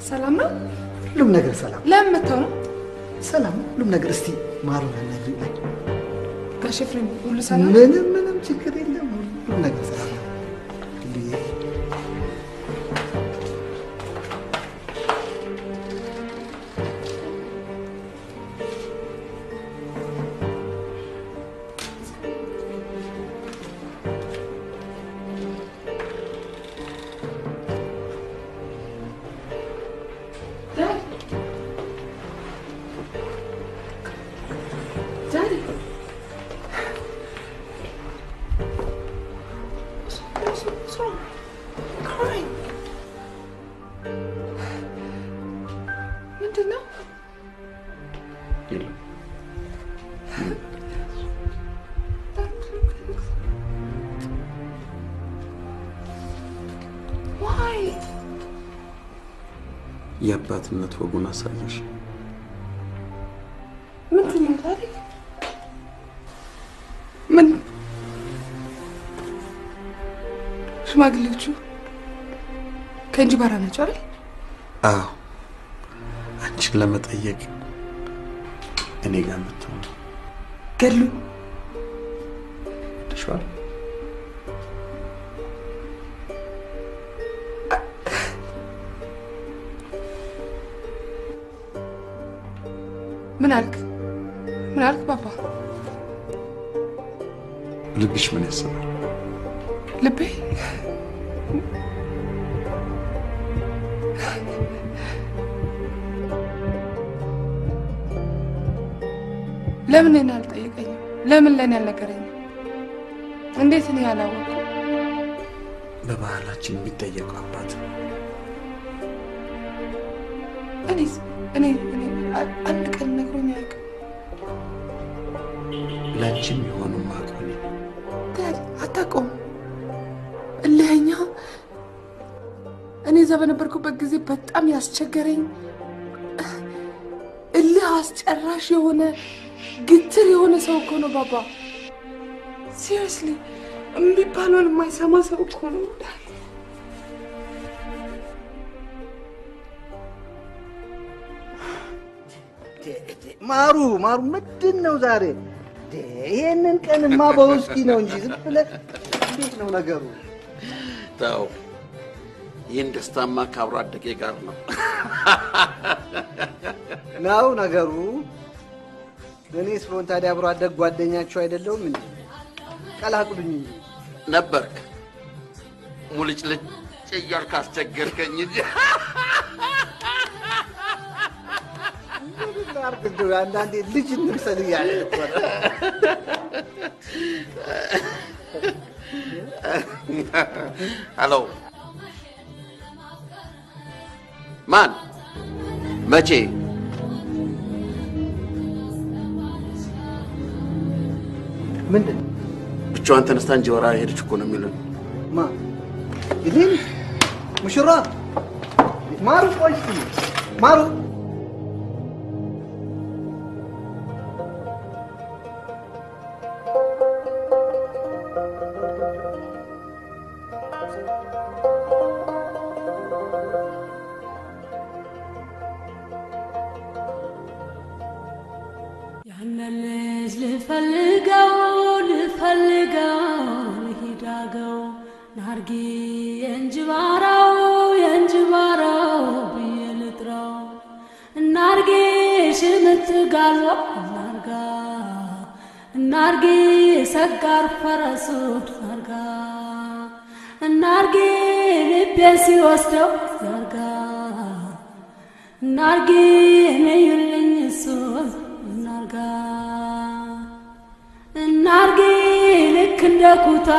ሰላም ነው? ሁሉም ነገር ሰላም። ለምን መተው ነው? ሰላም ሁሉም ነገር። እስቲ ማሩን አናግሪኝ። ጋሽ ፍሬም ሁሉ ሰላም? ምንም ችግር የለም። ሁሉም ነገር ሰላም ነው። ምንድነው? የለም ዋይ የአባትነት ወጉን አሳየሽ። ምንድነው ታዲያ? ምን ሽማግሌዎቹ ከእንጅባራ ናቸው አይደል? አዎ አንቺን ለመጠየቅ እኔ ጋር መጥተው ገድሉ ተሽዋል። ምን አልክ? ምን አልክ ባባ? ልብሽ ምን ያስባል? ልቤ ለምን እኔ አልጠየቀኝም? ለምን ለኔ አልነገረኝም? እንዴት እኔ ያላወቅኩ? በባህላችን የሚጠየቀው አባት እኔ አንድ ቀን ነግሮኝ አያውቅም። ለአንቺም የሆኑ ማቆኔ ዳድ አታውቀውም። እልኸኛ እኔ እዛ በነበርኩበት ጊዜ በጣም ያስቸገረኝ እልህ አስጨራሽ የሆነ ግትር የሆነ ሰው እኮ ነው ባባ። ሲሪየስሊ የሚባለውን የማይሰማ ሰው እኮ ነው። ማሩ ምንድን ነው ዛሬ? ይሄንን ቀንማ በውስኪ ነው እንጂ ዝም ብለህ እንዴት ነው ነገሩ? ተው፣ ይህን ደስታማ ከአብሮ አደጌ ጋር ነው ነው ነገሩ። እኔስ ብሆን ታዲያ አብሮ አደግ ጓደኛችሁ አይደለሁም እንዴ? ቀላቅሉኝ እንጂ ነበርክ። ሙልጭልጭ እያልክ አስቸገርከኝ እንጂ አንዳንዴ ልጅ እንምሰል እያለ እኮ ነው። ሄሎ፣ ማን? መቼ? ምንድን ብቻዋን ተነስታ እንጀራ ሄደች እኮ ነው የሚሉን። ማ ይሄን ሙሽራ ማሩ፣ ቆይ ማሩ ናርጊ የእንጅባራው ብዬ ልጥራው እናርጊ ሽምትጋልዋ እናርጊ ሰጋር ፈረሱ እናርጊ ልቤን ሲወስደው እናርጊ ነዩልኝ እሱን እናርጊ ልክ እንደ ኩታ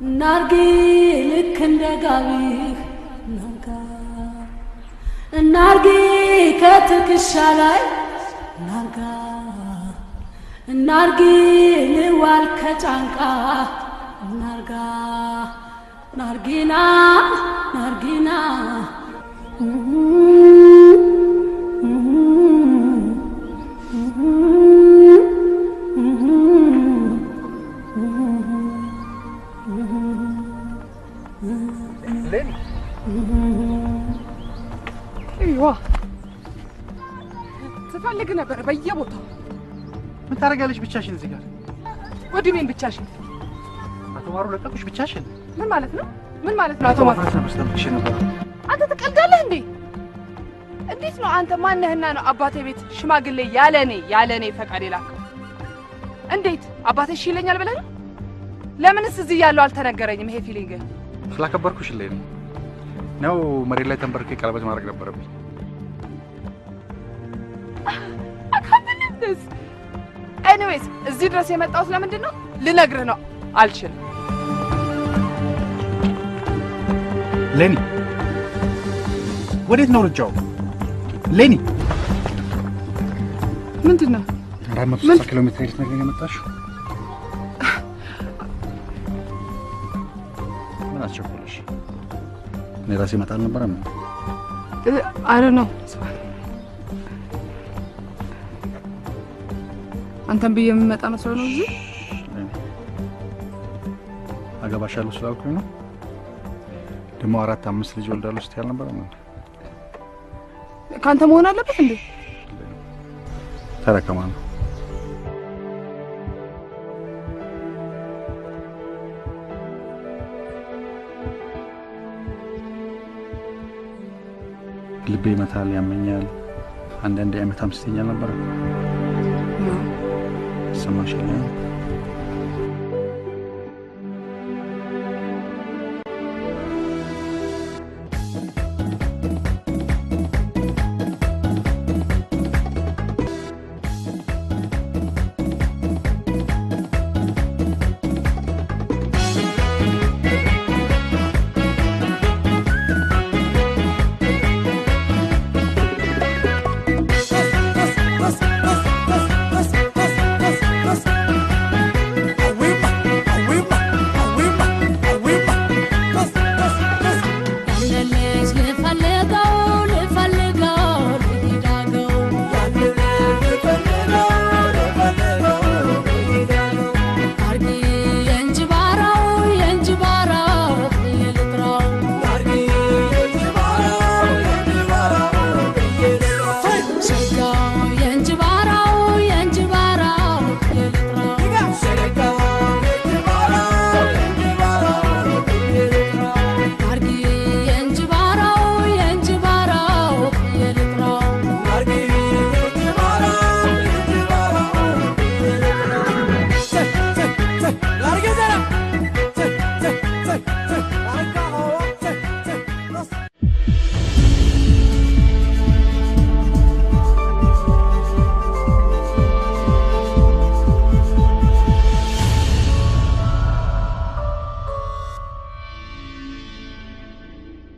እናርጊ ልክ እንደ ጋቢህ እናርጊ ከትከሻ ላይ እናርጊ ልዋል ከጫንቃ ናርጊና ትፈልግ ነበር በየቦታው። ምን ታደርጊያለሽ ብቻሽን እዚህ ጋር? ወዲሜን ብቻሽን? አቶ ማሩ ለቀቁሽ ብቻሽን? ምን ማለት ነው? ምን ማለት ነው? አቶ ማሩ ነበር። አንተ ትቀልዳለህ እንዴ? እንዴት ነው አንተ ማነህና ነው አባቴ ቤት ሽማግሌ ያለኔ ፈቃድ የላከው? እንዴት አባቴ እሺ ይለኛል ብለህ ነው? ለምንስ እዚህ ያለው አልተነገረኝም? ይሄ ፊሊንግ ስላከበርኩሽ ነው መሬት ላይ ተንበርኬ ቀለበት ማድረግ ነበረብኝ። አካብልንስ ኤኒዌይስ እዚህ ድረስ የመጣሁት ለምንድን ነው ልነግርህ ነው። አልችልም። ሌኒ ወዴት ነው ርጃው? ሌኒ ምንድነው? 460 ኪሎ ሜትር ሄድት ነገር የመጣሽው ምን አስቸኮለሽ? እኔ ራሴ እመጣ አልነበረም? I don't know. አንተም ብዬ የምመጣ መስሎ ነው እዚህ አገባሻለሁ ስላልኩኝ ነው። ደግሞ 4-5 ልጅ ወልዳለሁ ስትይ አልነበረም? ካንተ መሆን አለበት እንዴ? ተረከማ ነው። ልቤ ይመታል፣ ያመኛል። አንዳንዴ አይመታም ስትይኝ አልነበረም? ሰማሻለሁ